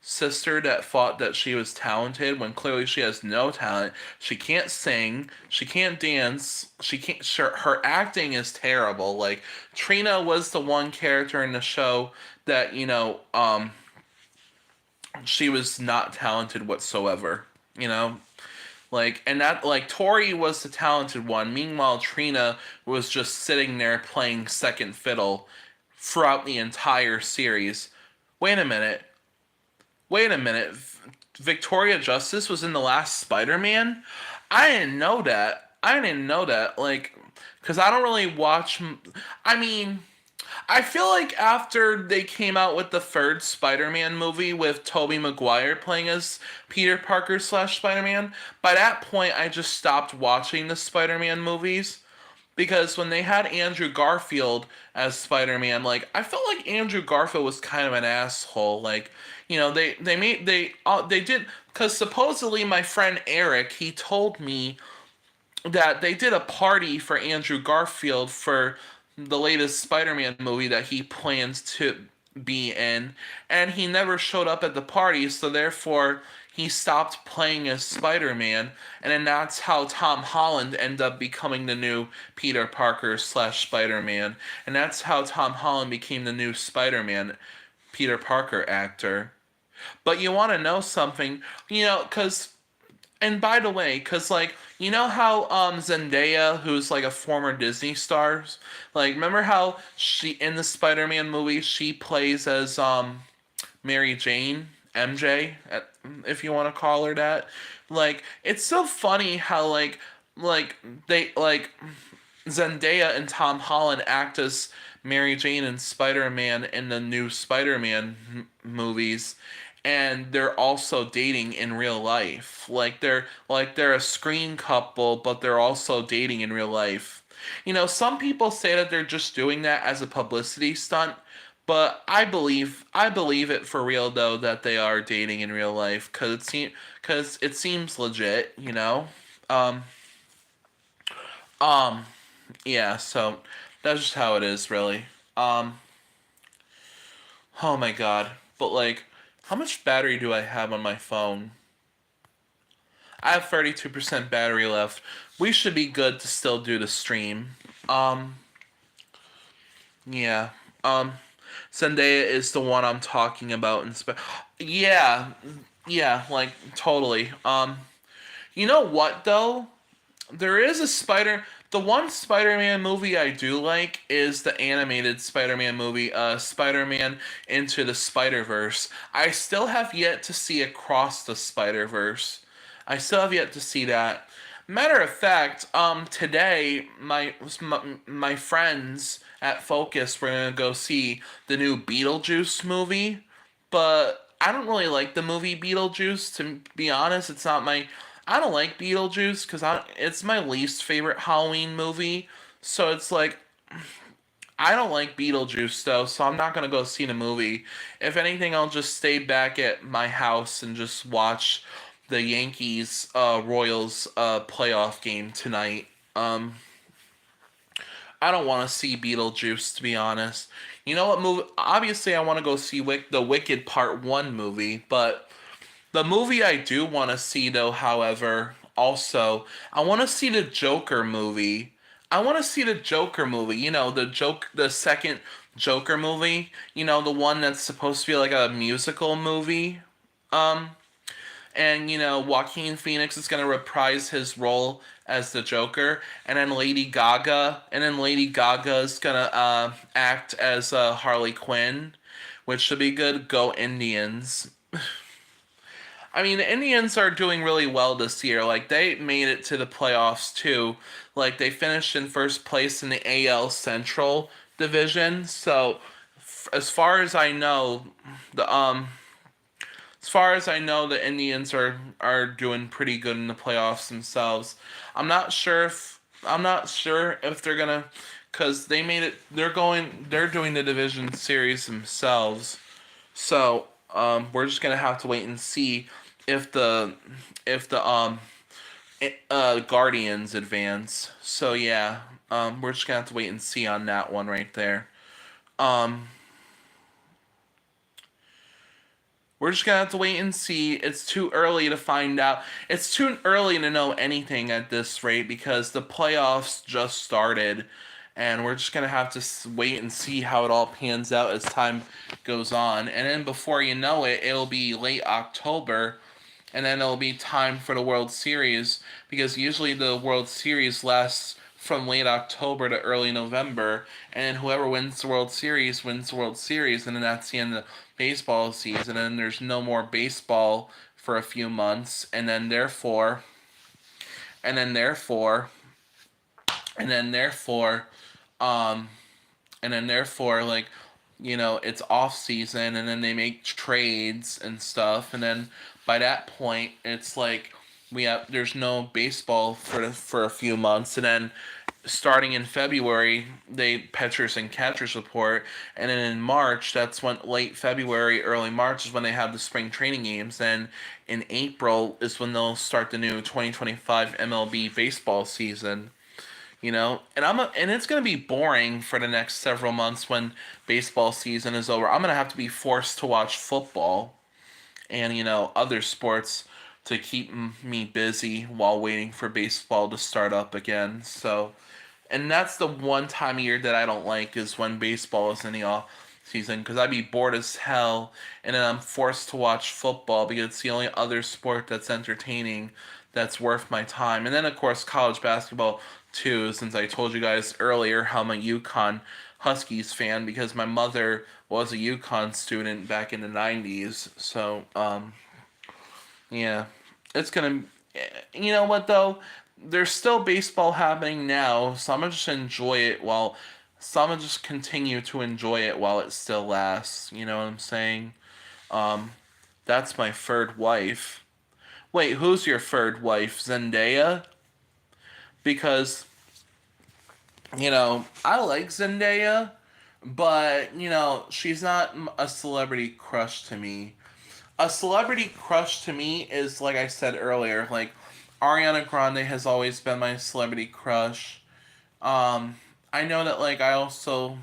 sister that thought that she was talented when clearly she has no talent. She can't sing, she can't dance, her acting is terrible. Like Trina was the one character in the show that, she was not talented whatsoever, you know? Like, and that, like, Tori was the talented one. Meanwhile, Trina was just sitting there playing second fiddle throughout the entire series. Wait a minute. Wait a minute. Victoria Justice was in the last Spider-Man? I didn't know that. I didn't know that. Like, because I don't really watch. I mean, I feel like after they came out with the third Spider-Man movie with Tobey Maguire playing as Peter Parker slash Spider-Man, by that point I just stopped watching the Spider-Man movies because when they had Andrew Garfield as Spider-Man, like I felt like Andrew Garfield was kind of an asshole. Like, they did because supposedly my friend Eric he told me that they did a party for Andrew Garfield for the latest Spider-Man movie that he plans to be in, and he never showed up at the party, so therefore he stopped playing as Spider-Man, and then that's how Tom Holland ended up becoming the new Peter Parker slash Spider-Man, and that's how Tom Holland became the new Spider-Man Peter Parker actor. But you want to know something, because and by the way, cause like how Zendaya, who's like a former Disney star, like remember how she in the Spider-Man movie she plays as Mary Jane, MJ, if you want to call her that. Like it's so funny how like they like Zendaya and Tom Holland act as Mary Jane and Spider-Man in the new Spider-Man movies, and they're also dating in real life. Like they're a screen couple, but they're also dating in real life. Some people say that they're just doing that as a publicity stunt, but I believe it for real though that they are dating in real life cuz it seems legit. Um um yeah, so that's just how it is really. Um oh my god. But like how much battery do I have on my phone? I have 32% battery left. We should be good to still do the stream. Um, yeah. Um, Zendaya is the one I'm talking about. Yeah, yeah, like totally. You know what though? There is a Spider. The one Spider-Man movie I do like is the animated Spider-Man movie, Spider-Man Into the Spider-Verse. I still have yet to see Across the Spider-Verse. I still have yet to see that. Matter of fact, today my friends at Focus were gonna go see the new Beetlejuice movie, but I don't really like the movie Beetlejuice. To be honest, it's not my. I don't like Beetlejuice because it's my least favorite Halloween movie. So it's like I don't like Beetlejuice though, so I'm not gonna go see the movie. If anything, I'll just stay back at my house and just watch the Yankees Royals playoff game tonight. I don't want to see Beetlejuice to be honest. You know what movie? Obviously, I want to go see the Wicked Part One movie, but the movie I do want to see though, however, also I want to see the Joker movie. I want to see the Joker movie. The second Joker movie. The one that's supposed to be like a musical movie. Um, and Joaquin Phoenix is gonna reprise his role as the Joker, and then Lady Gaga is gonna act as Harley Quinn, which should be good. Go Indians! I mean, the Indians are doing really well this year. Like they made it to the playoffs too. Like they finished in first place in the AL Central division. So, as far as I know, the the Indians are doing pretty good in the playoffs themselves. I'm not sure if they're gonna, cause they made it. They're doing the division series themselves. So we're just gonna have to wait and see if the Guardians advance. So yeah, we're just gonna have to wait and see on that one right there. Um, we're just gonna have to wait and see. It's too early to find out. It's too early to know anything at this rate because the playoffs just started, and we're just gonna have to wait and see how it all pans out as time goes on. And then before you know it, it'll be late October, and then it'll be time for the World Series because usually the World Series lasts from late October to early November, and then whoever wins the World Series wins the World Series, and then that's the end of the baseball season, and then there's no more baseball for a few months, and then therefore, and then therefore, um, and then therefore, like, it's off season, and then they make trades and stuff, and then by that point, it's like there's no baseball for a few months, and then starting in February, they pitchers and catchers report, and then in March, that's when late February, early March is when they have the spring training games. Then in April is when they'll start the new 2025 MLB baseball season. And it's gonna be boring for the next several months when baseball season is over. I'm gonna have to be forced to watch football and other sports to keep me busy while waiting for baseball to start up again. So, and that's the one time of year that I don't like is when baseball is in the off season because I'd be bored as hell, and then I'm forced to watch football because it's the only other sport that's entertaining, that's worth my time. And then of course college basketball too, since I told you guys earlier how I'm a UConn Huskies fan because my mother was a UConn student back in the 90s. So, yeah, it's gonna. You know what though? There's still baseball happening now, so I'm gonna just enjoy it while. So I'm gonna just continue to enjoy it while it still lasts. You know what I'm saying? Um, that's my third wife. Wait, who's your third wife? Zendaya? Because I like Zendaya, but she's not a celebrity crush to me. A celebrity crush to me is like I said earlier, like Ariana Grande has always been my celebrity crush. Um, I know that like I also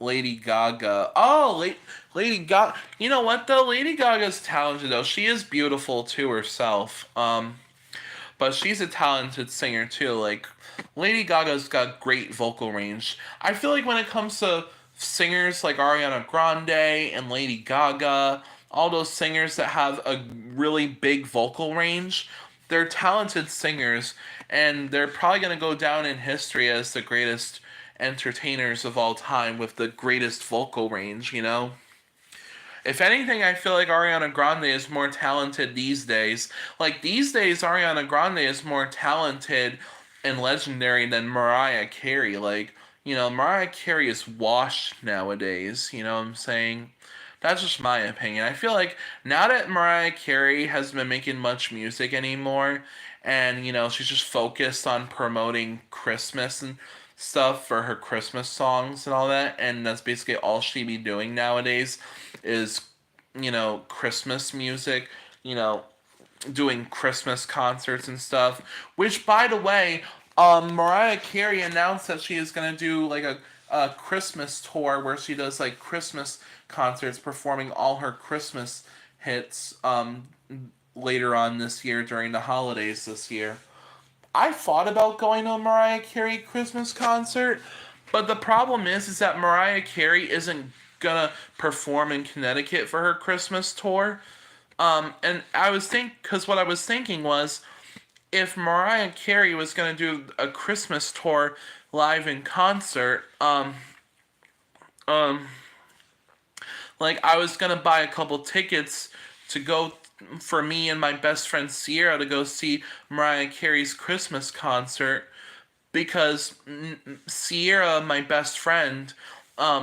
Lady Gaga. Oh, Lady Gaga. You know what though? Lady Gaga's talented though. She is beautiful to herself. But she's a talented singer too. Like Lady Gaga's got great vocal range. I feel like when it comes to singers like Ariana Grande and Lady Gaga, all those singers that have a really big vocal range, they're talented singers and they're probably going to go down in history as the greatest entertainers of all time with the greatest vocal range. If anything, I feel like Ariana Grande is more talented these days. Like these days, Ariana Grande is more talented and legendary than Mariah Carey. Like, Mariah Carey is washed nowadays. You know what I'm saying? That's just my opinion. I feel like now that Mariah Carey hasn't been making much music anymore, and she's just focused on promoting Christmas and stuff for her Christmas songs and all that, and that's basically all she be doing nowadays is Christmas music, you know, doing Christmas concerts and stuff. Which, by the way, Mariah Carey announced that she is gonna do like a Christmas tour where she does like Christmas concerts, performing all her Christmas hits later on this year during the holidays this year. I thought about going to a Mariah Carey Christmas concert, but the problem is that Mariah Carey isn't gonna perform in Connecticut for her Christmas tour. And I was because what I was thinking was, if Mariah Carey was gonna do a Christmas tour live in concert, um, like I was gonna buy a couple tickets to go for me and my best friend Sierra to go see Mariah Carey's Christmas concert because Sierra, my best friend,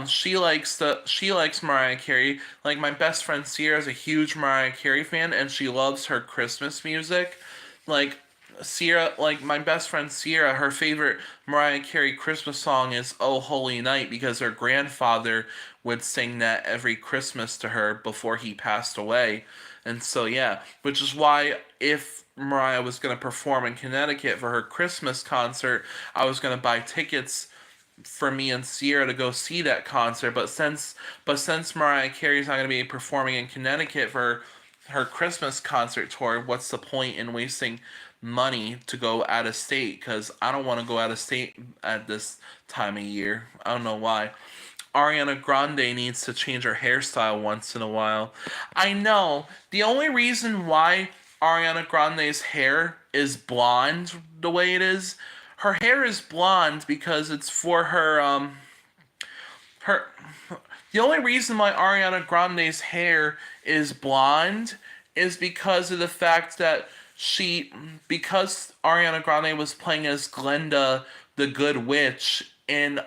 she likes Mariah Carey. Like my best friend Sierra is a huge Mariah Carey fan, and she loves her Christmas music. Like like my best friend Sierra, her favorite Mariah Carey Christmas song is "Oh Holy Night" because her grandfather would sing that every Christmas to her before he passed away. And so yeah, which is why if Mariah was going to perform in Connecticut for her Christmas concert, I was going to buy tickets for me and Sierra to go see that concert. But since Mariah Carey's not going to be performing in Connecticut for her Christmas concert tour, what's the point in wasting money to go out of state? Because I don't want to go out of state at this time of year. I don't know why. Ariana Grande needs to change her hairstyle once in a while. I know. The only reason why Ariana Grande's hair is blonde the way it is, her hair is blonde because it's for her the only reason why Ariana Grande's hair is blonde is because of the fact that she because Ariana Grande was playing as Glenda the Good Witch in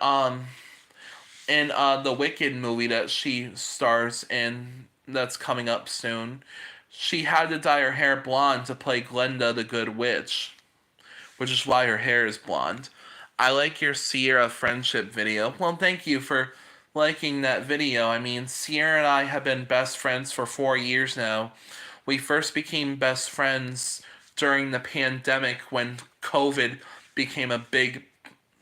the Wicked movie that she stars in that's coming up soon. She had to dye her hair blonde to play Glenda the Good Witch, which is why her hair is blonde. I like your Sierra friendship video. Well, thank you for liking that video. I mean, Sierra and I have been best friends for 4 years now. We first became best friends during the pandemic when COVID became a big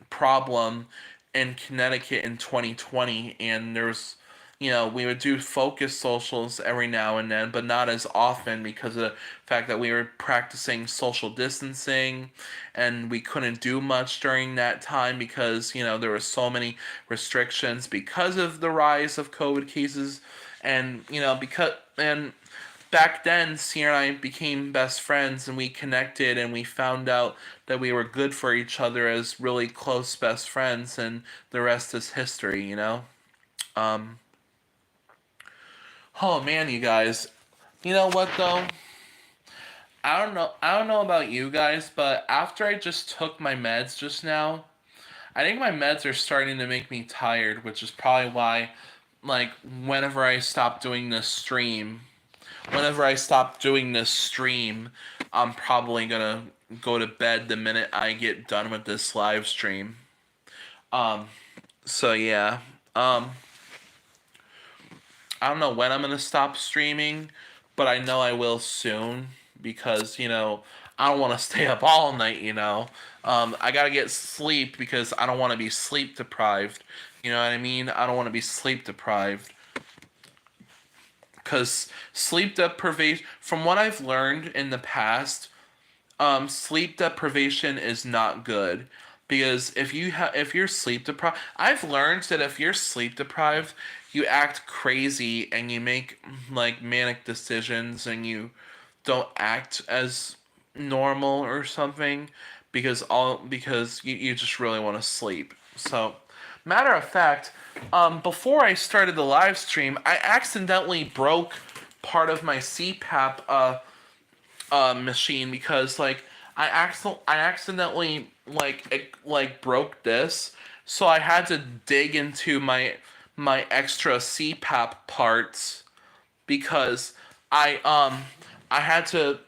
problem in Connecticut in 2020, and there's we would do focus socials every now and then, but not as often because of the fact that we were practicing social distancing and we couldn't do much during that time because, there were so many restrictions because of the rise of COVID cases. And, and back then, Sierra and I became best friends and we connected and we found out that we were good for each other as really close best friends, and the rest is history. Um, oh man, you guys. You know what though? I don't know about you guys, but after I just took my meds just now, I think my meds are starting to make me tired, which is probably why, like, whenever I stop doing this stream, I'm probably gonna go to bed the minute I get done with this live stream. Um, so yeah. Um, I don't know when I'm gonna stop streaming, but I know I will soon because I don't want to stay up all night. I gotta get sleep because I don't want to be sleep deprived. You know what I mean? I don't want to be sleep deprived because sleep deprivation, from what I've learned in the past, sleep deprivation is not good because if you're sleep deprived, I've learned that if you're sleep deprived, you act crazy and you make like manic decisions and you don't act as normal or something because you just really want to sleep. So, matter of fact, before I started the live stream, I accidentally broke part of my CPAP machine because like I accidentally broke this, so I had to dig into my extra CPAP parts because I had to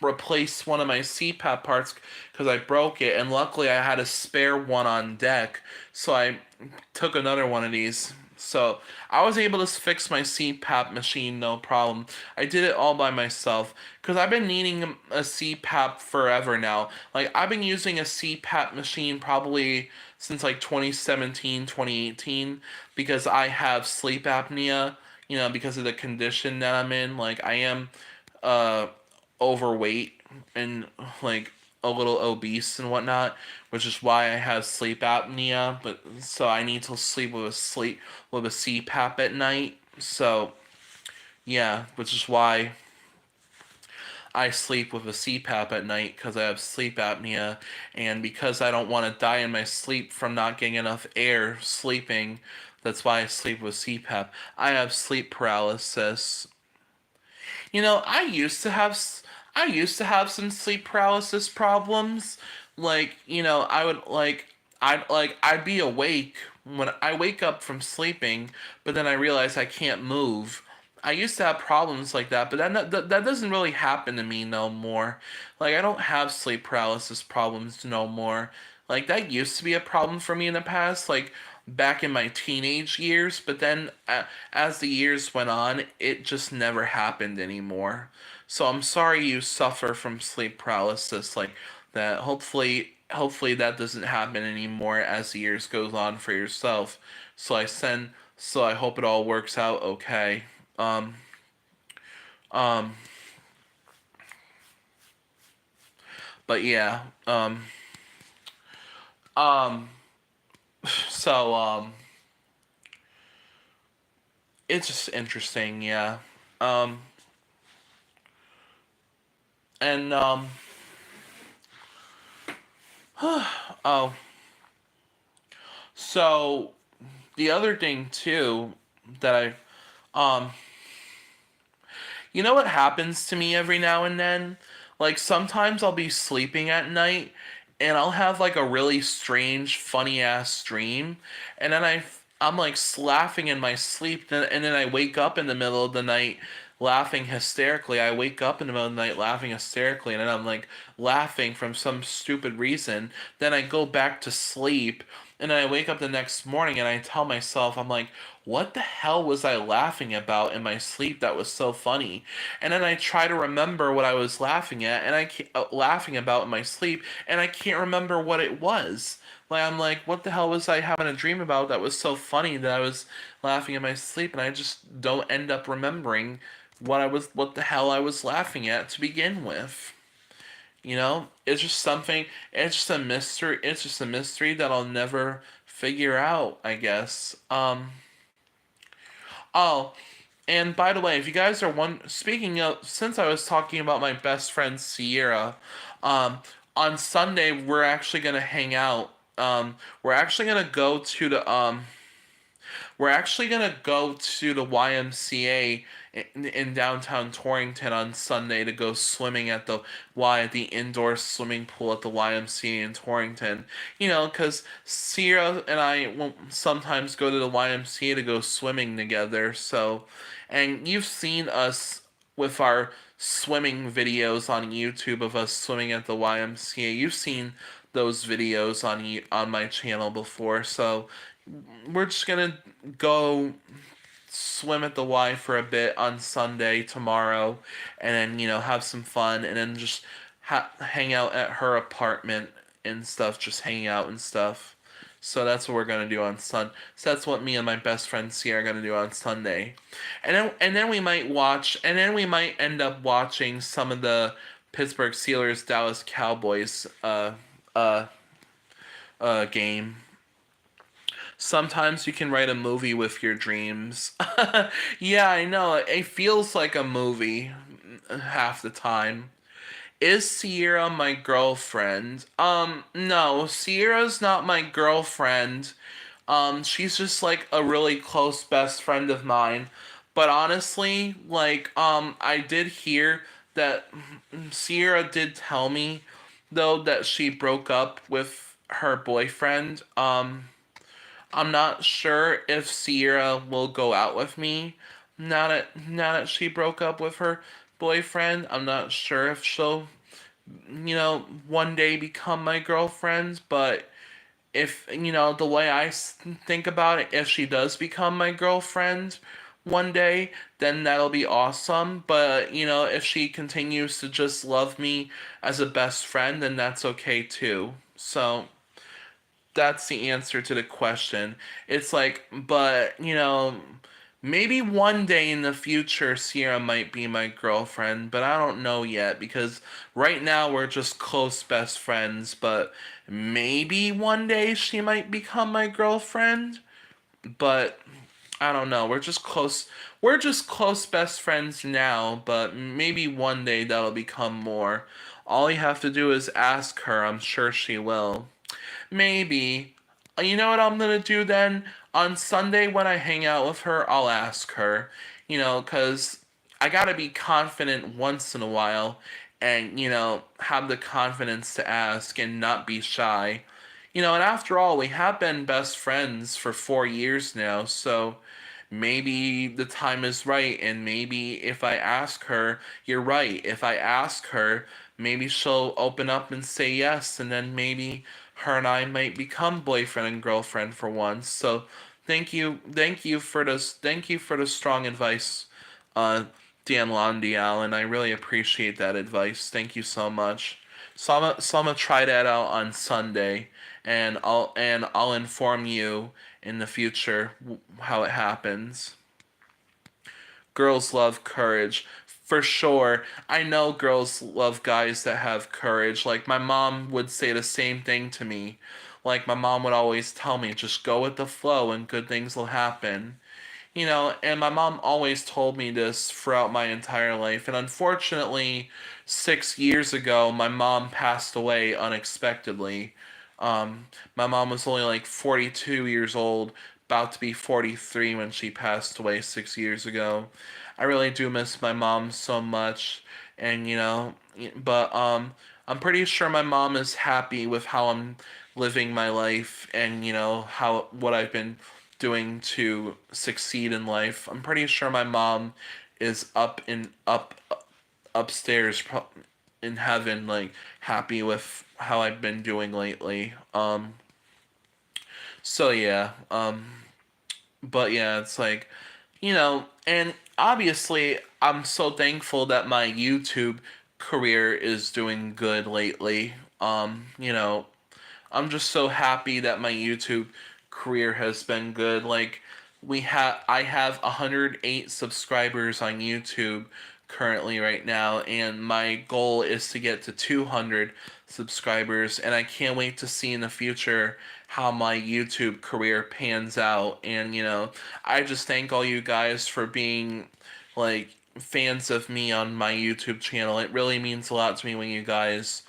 replace one of my CPAP parts because I broke it, and luckily I had a spare one on deck, so I took another one of these. So I was able to fix my CPAP machine no problem. I did it all by myself because I've been needing a CPAP forever now. Like I've been using a CPAP machine probably since like 2017, 2018 because I have sleep apnea, because of the condition that I'm in. Like I am uh overweight and like a little obese and whatnot, which is why I have sleep apnea. But so I need to sleep with a CPAP at night. So yeah, which is why I sleep with a CPAP at night because I have sleep apnea, and because I don't want to die in my sleep from not getting enough air sleeping. That's why I sleep with CPAP. I have sleep paralysis. I used to have some sleep paralysis problems. Like, I would I'd be awake when I wake up from sleeping, but then I realize I can't move. I used to have problems like that, but that doesn't really happen to me no more. Like I don't have sleep paralysis problems no more. Like that used to be a problem for me in the past, like back in my teenage years, but then as the years went on, it just never happened anymore. So I'm sorry you suffer from sleep paralysis like that. Hopefully that doesn't happen anymore as the years goes on for yourself. So I hope it all works out okay. Um um but yeah. Um so it's just interesting, yeah. Um and Oh, so the other thing too that um you know what happens to me every now and then? Like sometimes I'll be sleeping at night and I'll have like a really strange, funny ass dream, and then I'm like laughing in my sleep, and then I wake up in the middle of the night laughing hysterically. I wake up in the middle of the night laughing hysterically, and then I'm like laughing from some stupid reason. Then I go back to sleep, and then I wake up the next morning and I tell myself, I'm like, what the hell was I laughing about in my sleep that was so funny? And then I try to remember what I was laughing at, and laughing about in my sleep, and I can't remember what it was. Like I'm like, what the hell was I having a dream about that was so funny that I was laughing in my sleep, and I just don't end up remembering what the hell I was laughing at to begin with. You know, it's just something. It's just a mystery. It's just a mystery that I'll never figure out, I guess. Oh, and by the way, if you guys are speaking of, since I was talking about my best friend Sierra, um, on Sunday we're actually gonna hang out. We're actually gonna go to the YMCA in downtown Torrington on Sunday to go swimming at the indoor swimming pool at the YMCA in Torrington. You know, because Sierra and I will sometimes go to the YMCA to go swimming together. So, and you've seen us with our swimming videos on YouTube of us swimming at the YMCA. You've seen those videos on my channel before. So we're just gonna go swim at the Y for a bit on Sunday tomorrow, and then have some fun, and then just hang out at her apartment and stuff, just hang out and stuff. So that's what we're gonna do on Sun. So that's what me and my best friend Sierra are gonna do on Sunday, and then we might end up watching some of the Pittsburgh Steelers Dallas Cowboys uh game. Sometimes you can write a movie with your dreams. Yeah, I know. It feels like a movie half the time. Is Sierra my girlfriend? No, Sierra's not my girlfriend. She's just like a really close best friend of mine. But honestly, like, I did hear that Sierra did tell me, though, that she broke up with her boyfriend. I'm not sure if Sierra will go out with me now that she broke up with her boyfriend. I'm not sure if she'll, one day become my girlfriend, but if, the way think about it, if she does become my girlfriend one day, then that'll be awesome. But, if she continues to just love me as a best friend, then that's okay too. So, that's the answer to the question. It's like, but maybe one day in the future Sierra might be my girlfriend, but I don't know yet because right now we're just close best friends, but maybe one day she might become my girlfriend, but I don't know. We're just close. We're just close best friends now, but maybe one day that'll become more. All you have to do is ask her. I'm sure she will. Maybe. You know what I'm gonna do then? On Sunday when I hang out with her, I'll ask her. Because I gotta be confident once in a while and, have the confidence to ask and not be shy. And after all, we have been best friends for 4 years now, so maybe the time is right, and maybe if I ask her, you're right. If I ask her, maybe she'll open up and say yes, and then maybe her and I might become boyfriend and girlfriend for once. So thank you for the strong advice, uh, Dan Londial, and I really appreciate that advice. Thank you so much. So I'm gonna try that out on Sunday, and I'll inform you in the future how it happens. Girls love courage. For sure. I know girls love guys that have courage. Like, my mom would say the same thing to me. Like, my mom would always tell me, just go with the flow and good things will happen. and my mom always told me this throughout my entire life. And unfortunately, 6 years ago, my mom passed away unexpectedly. My mom was only like 42 years old, about to be 43 when she passed away 6 years ago. I really do miss my mom so much, and but I'm pretty sure my mom is happy with how I'm living my life, and how what I've been doing to succeed in life. I'm pretty sure my mom is upstairs in heaven, like happy with how I've been doing lately. So yeah. But yeah, it's like, and obviously I'm so thankful that my YouTube career is doing good lately. I'm just so happy that my YouTube career has been good. Like I have 108 subscribers on YouTube currently right now, and my goal is to get to 200 subscribers, and I can't wait to see in the future how my YouTube career pans out. And I just thank all you guys for being like fans of me on my YouTube channel. It really means a lot to me when you guys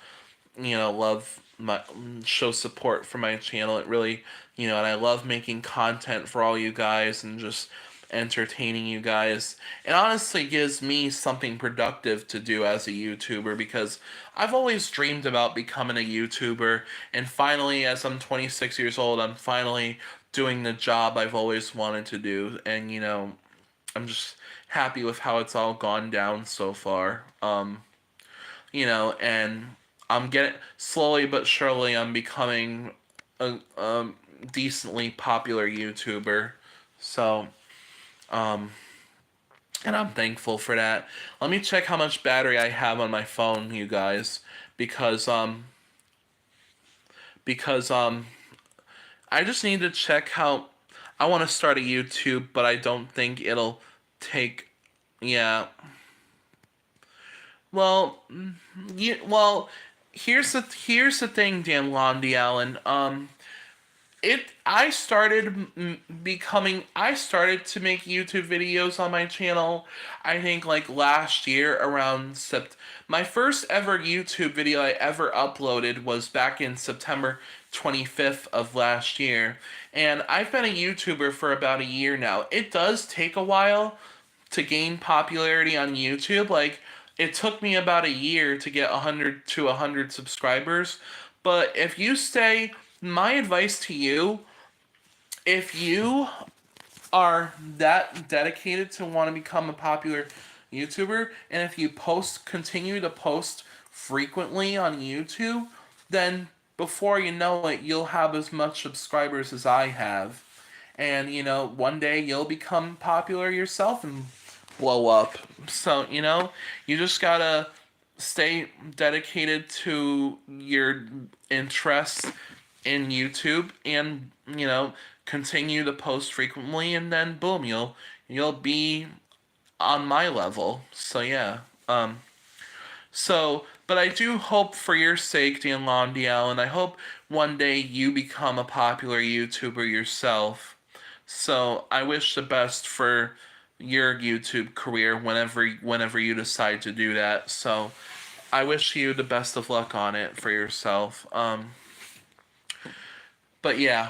love my show support for my channel. It really, and I love making content for all you guys and just entertaining you guys. It honestly gives me something productive to do as a YouTuber, because I've always dreamed about becoming a YouTuber, and finally, as I'm 26 years old, I'm finally doing the job I've always wanted to do. And I'm just happy with how it's all gone down so far. And I'm getting slowly but surely I'm becoming a decently popular YouTuber. So, um, and I'm thankful for that. Let me check how much battery I have on my phone, you guys, because because I just need to check how I want to start a YouTube, but I don't think it'll take. Yeah. Well, well, here's the thing, Dan Londy Allen. It I started to make YouTube videos on my channel, I think like last year around my first ever YouTube video I ever uploaded was back in September 25th of last year, and I've been a YouTuber for about a year now. It does take a while to gain popularity on YouTube. Like, it took me about a year to get 100 to 100 subscribers. But if you stay, my advice to you, if you are that dedicated to want to become a popular YouTuber, and if you continue to post frequently on YouTube, then before you know it, you'll have as much subscribers as I have. And, one day you'll become popular yourself and blow up. So, you just gotta stay dedicated to your interests in YouTube, and, continue to post frequently, and then boom, you'll be on my level. So yeah. But I do hope for your sake, Dan Londiel, and I hope one day you become a popular YouTuber yourself. So I wish the best for your YouTube career whenever you decide to do that. So I wish you the best of luck on it for yourself. But yeah,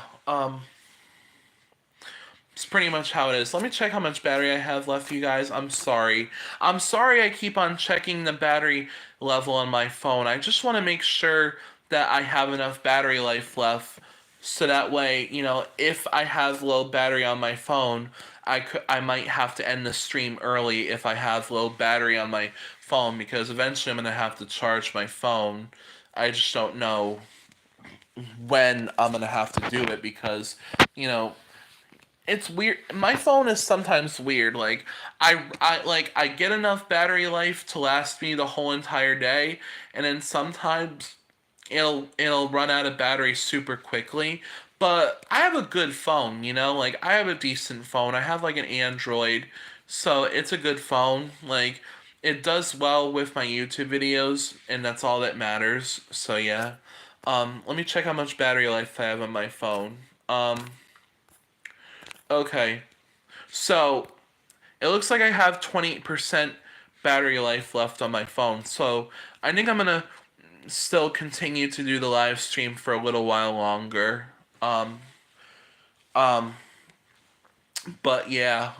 it's pretty much how it is. Let me check how much battery I have left, you guys. I'm sorry. I'm sorry I keep on checking the battery level on my phone. I just want to make sure that I have enough battery life left, so that way, if I have low battery on my phone, I might have to end the stream early if I have low battery on my phone, because eventually I'm going to have to charge my phone. I just don't know when I'm going to have to do it, because, you know, it's weird. My phone is sometimes weird. Like I get enough battery life to last me the whole entire day, and then sometimes it'll run out of battery super quickly. But I have a good phone, like I have a decent phone. I have like an Android, so it's a good phone. Like, it does well with my YouTube videos, and that's all that matters. So yeah. Let me check how much battery life I have on my phone. Okay. So it looks like I have 20% battery life left on my phone. So I think I'm gonna still continue to do the live stream for a little while longer. Um, um, but yeah.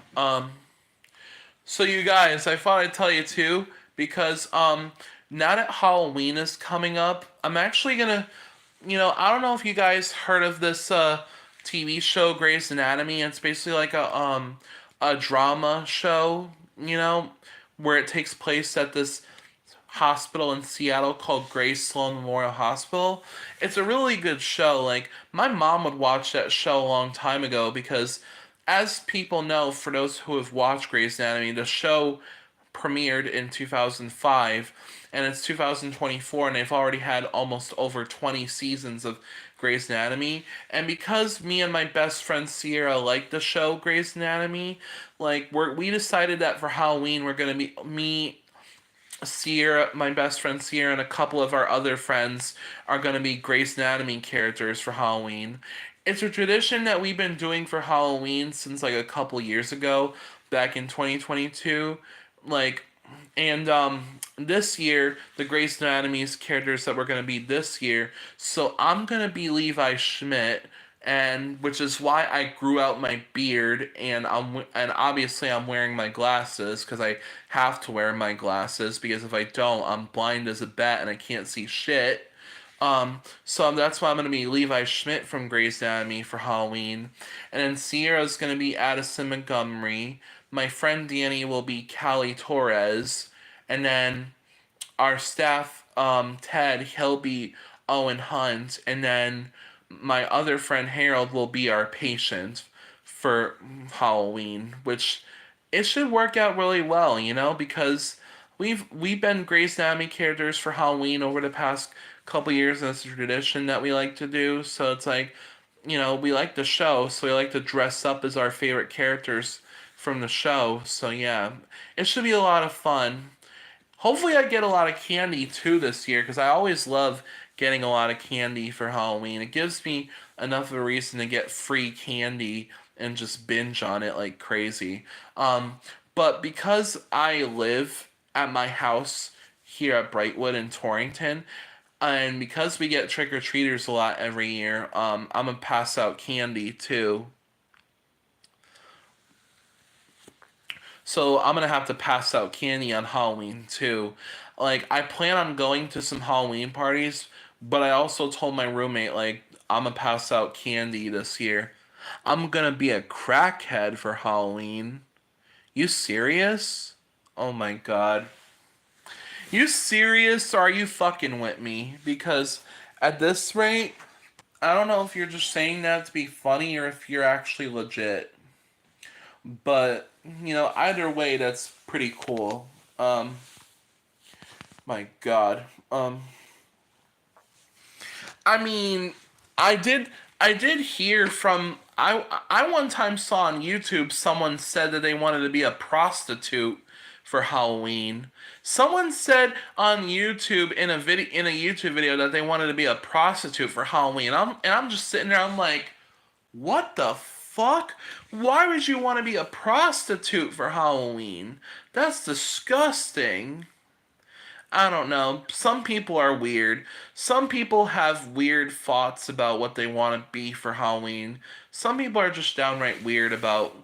So you guys, I thought I'd tell you too because now that Halloween is coming up, I'm actually gonna, I don't know if you guys heard of this TV show Grey's Anatomy. It's basically like a drama show, where it takes place at this hospital in Seattle called Grace Sloan Memorial Hospital. It's a really good show. Like my mom would watch that show a long time ago because as people know, for those who have watched Grey's Anatomy, the show premiered in 2005 and it's 2024 and they've already had almost over 20 seasons of Grey's Anatomy. And because me and my best friend Sierra like the show Grey's Anatomy, like we decided that for Halloween we're gonna be me, Sierra, my best friend Sierra, and a couple of our other friends are going to be Grey's Anatomy characters for Halloween. It's a tradition that we've been doing for Halloween since like a couple years ago, back in 2022. Like, and this year, the Grey's Anatomy's characters that we're going to be this year. So I'm going to be Levi Schmidt, and which is why I grew out my beard and obviously I'm wearing my glasses because I have to wear my glasses because if I don't I'm blind as a bat and I can't see shit. So that's why I'm gonna be Levi Schmidt from Grey's Anatomy for Halloween, and then Sierra's gonna be Addison Montgomery. My friend Danny will be Callie Torres, and then our staff, Ted, he'll be Owen Hunt, and then my other friend Harold will be our patient for Halloween, which it should work out really well, because we've been Grey's Anatomy characters for Halloween over the past couple years, and it's a tradition that we like to do. So it's like, we like the show, so we like to dress up as our favorite characters from the show. So yeah, it should be a lot of fun. Hopefully, I get a lot of candy too this year because I always love getting a lot of candy for Halloween. It gives me enough of a reason to get free candy and just binge on it like crazy. But because I live at my house here at Brightwood in Torrington, and because we get trick or treaters a lot every year, I'm gonna pass out candy too. So I'm gonna have to pass out candy on Halloween too. Like I plan on going to some Halloween parties, but I also told my roommate like I'm gonna pass out candy this year. I'm gonna be a crackhead for Halloween. You serious? Oh my god. You serious or are you fucking with me? Because at this rate, I don't know if you're just saying that to be funny or if you're actually legit. But, either way, that's pretty cool. My God. I mean, I did, I did hear from, I one time saw on YouTube someone said that they wanted to be a prostitute for Halloween. Someone said on YouTube in a YouTube video that they wanted to be a prostitute for Halloween. I'm just sitting there. I'm like, what the fuck? Why would you want to be a prostitute for Halloween? That's disgusting. I don't know. Some people are weird. Some people have weird thoughts about what they want to be for Halloween. Some people are just downright weird about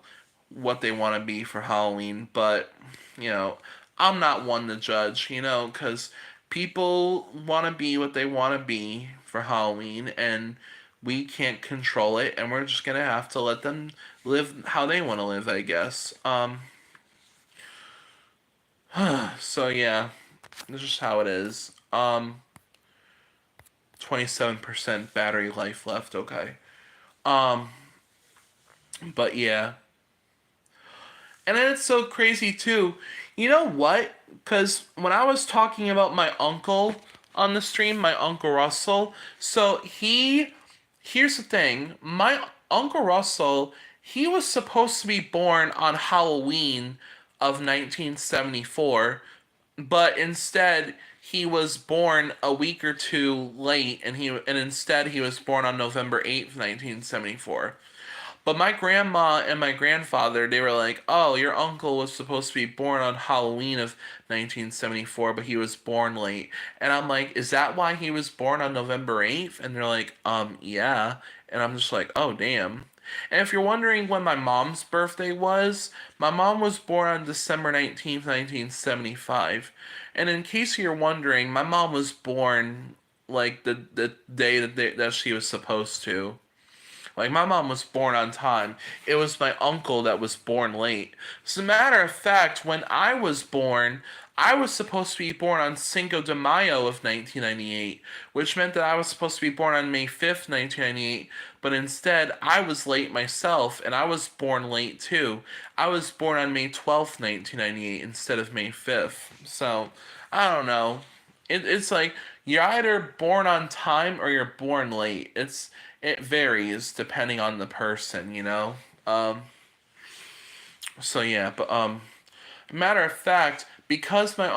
what they want to be for Halloween. But, you know, I'm not one to judge, because people want to be what they want to be for Halloween, and we can't control it, and we're just gonna have to let them live how they want to live, I guess. So yeah, that's just how it is. 27% battery life left. Okay. Um, but yeah, and then it's so crazy too. You know what? Because when I was talking about my uncle on the stream, my uncle Russell, so here's the thing. My uncle Russell, he was supposed to be born on Halloween of 1974, but instead he was born a week or two late, and instead he was born on November 8th, 1974. But my grandma and my grandfather, they were like, "Oh, your uncle was supposed to be born on Halloween of 1974, but he was born late." And I'm like, "Is that why he was born on November 8th?" And they're like, yeah." And I'm just like, "Oh, damn." And if you're wondering when my mom's birthday was, my mom was born on December 19th, 1975. And in case you're wondering, my mom was born like the day that she was supposed to. Like, my mom was born on time. It was my uncle that was born late. As a matter of fact, when I was born, I was supposed to be born on Cinco de Mayo of 1998, which meant that I was supposed to be born on May 5th, 1998, but instead I was late myself, and I was born late too. I was born on May 12th, 1998, instead of May 5th. So, I don't know. It's like you're either born on time or you're born late. It varies depending on the person, you know. Um, so yeah, but matter of fact, because my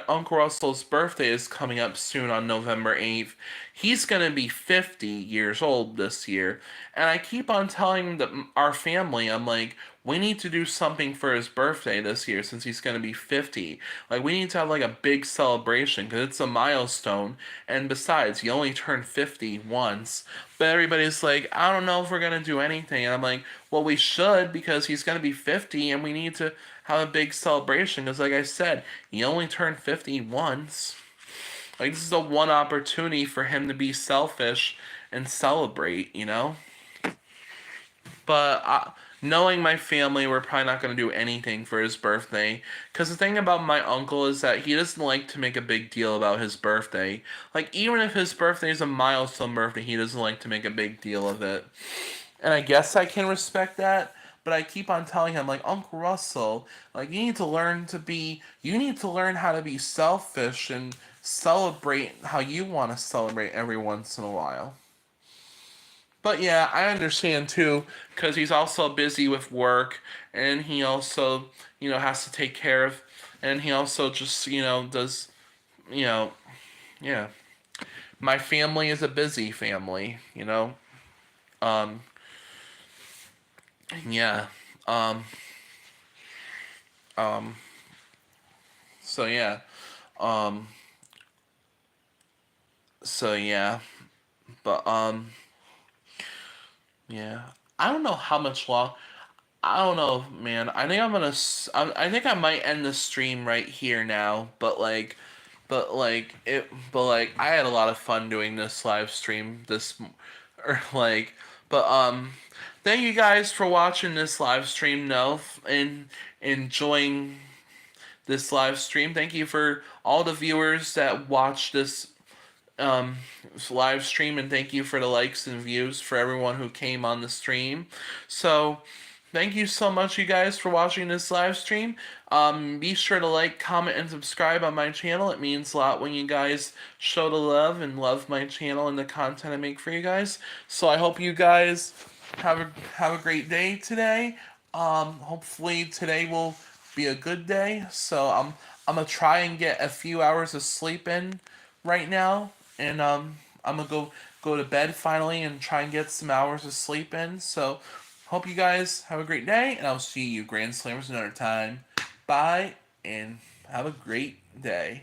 uncle Russell's birthday is coming up soon on November 8th, he's gonna be 50 years old this year, and I keep on telling our family, I'm like, we need to do something for his birthday this year since he's gonna be 50. Like, we need to have like a big celebration because it's a milestone, and besides, you only turn 50 once. But everybody's like, I don't know if we're gonna do anything, and I'm like, well, we should because he's gonna be 50, and we need to have a big celebration because, like I said, he only turned 50 once. Like, this is the one opportunity for him to be selfish and celebrate, you know? But knowing my family, we're probably not going to do anything for his birthday. Because the thing about my uncle is that he doesn't like to make a big deal about his birthday. Like, even if his birthday is a milestone birthday, he doesn't like to make a big deal of it. And I guess I can respect that, but I keep on telling him, like, Uncle Russell, like, you need to learn how to be selfish and celebrate how you want to celebrate every once in a while. But yeah, I understand too, because he's also busy with work, and he also, has to take care of, and he also just, does, you know, yeah. My family is a busy family, you know? Um, yeah. Um, um, so yeah. Um, so yeah. But, yeah. I don't know how much long. I don't know, man. I think I'm gonna. I think I might end the stream right here now. But I had a lot of fun doing this live stream. Or like, but thank you guys for watching this live stream. No, and enjoying this live stream. Thank you for all the viewers that watched um, live stream, and thank you for the likes and views for everyone who came on the stream. So, thank you so much, you guys, for watching this live stream. Be sure to like, comment, and subscribe on my channel. It means a lot when you guys show the love and love my channel and the content I make for you guys. So I hope you guys have a great day today. Hopefully today will be a good day. So I'm gonna try and get a few hours of sleep in right now, and I'm gonna go to bed finally and try and get some hours of sleep in. So hope you guys have a great day, and I'll see you Grand Slammers another time. Bye, and have a great day.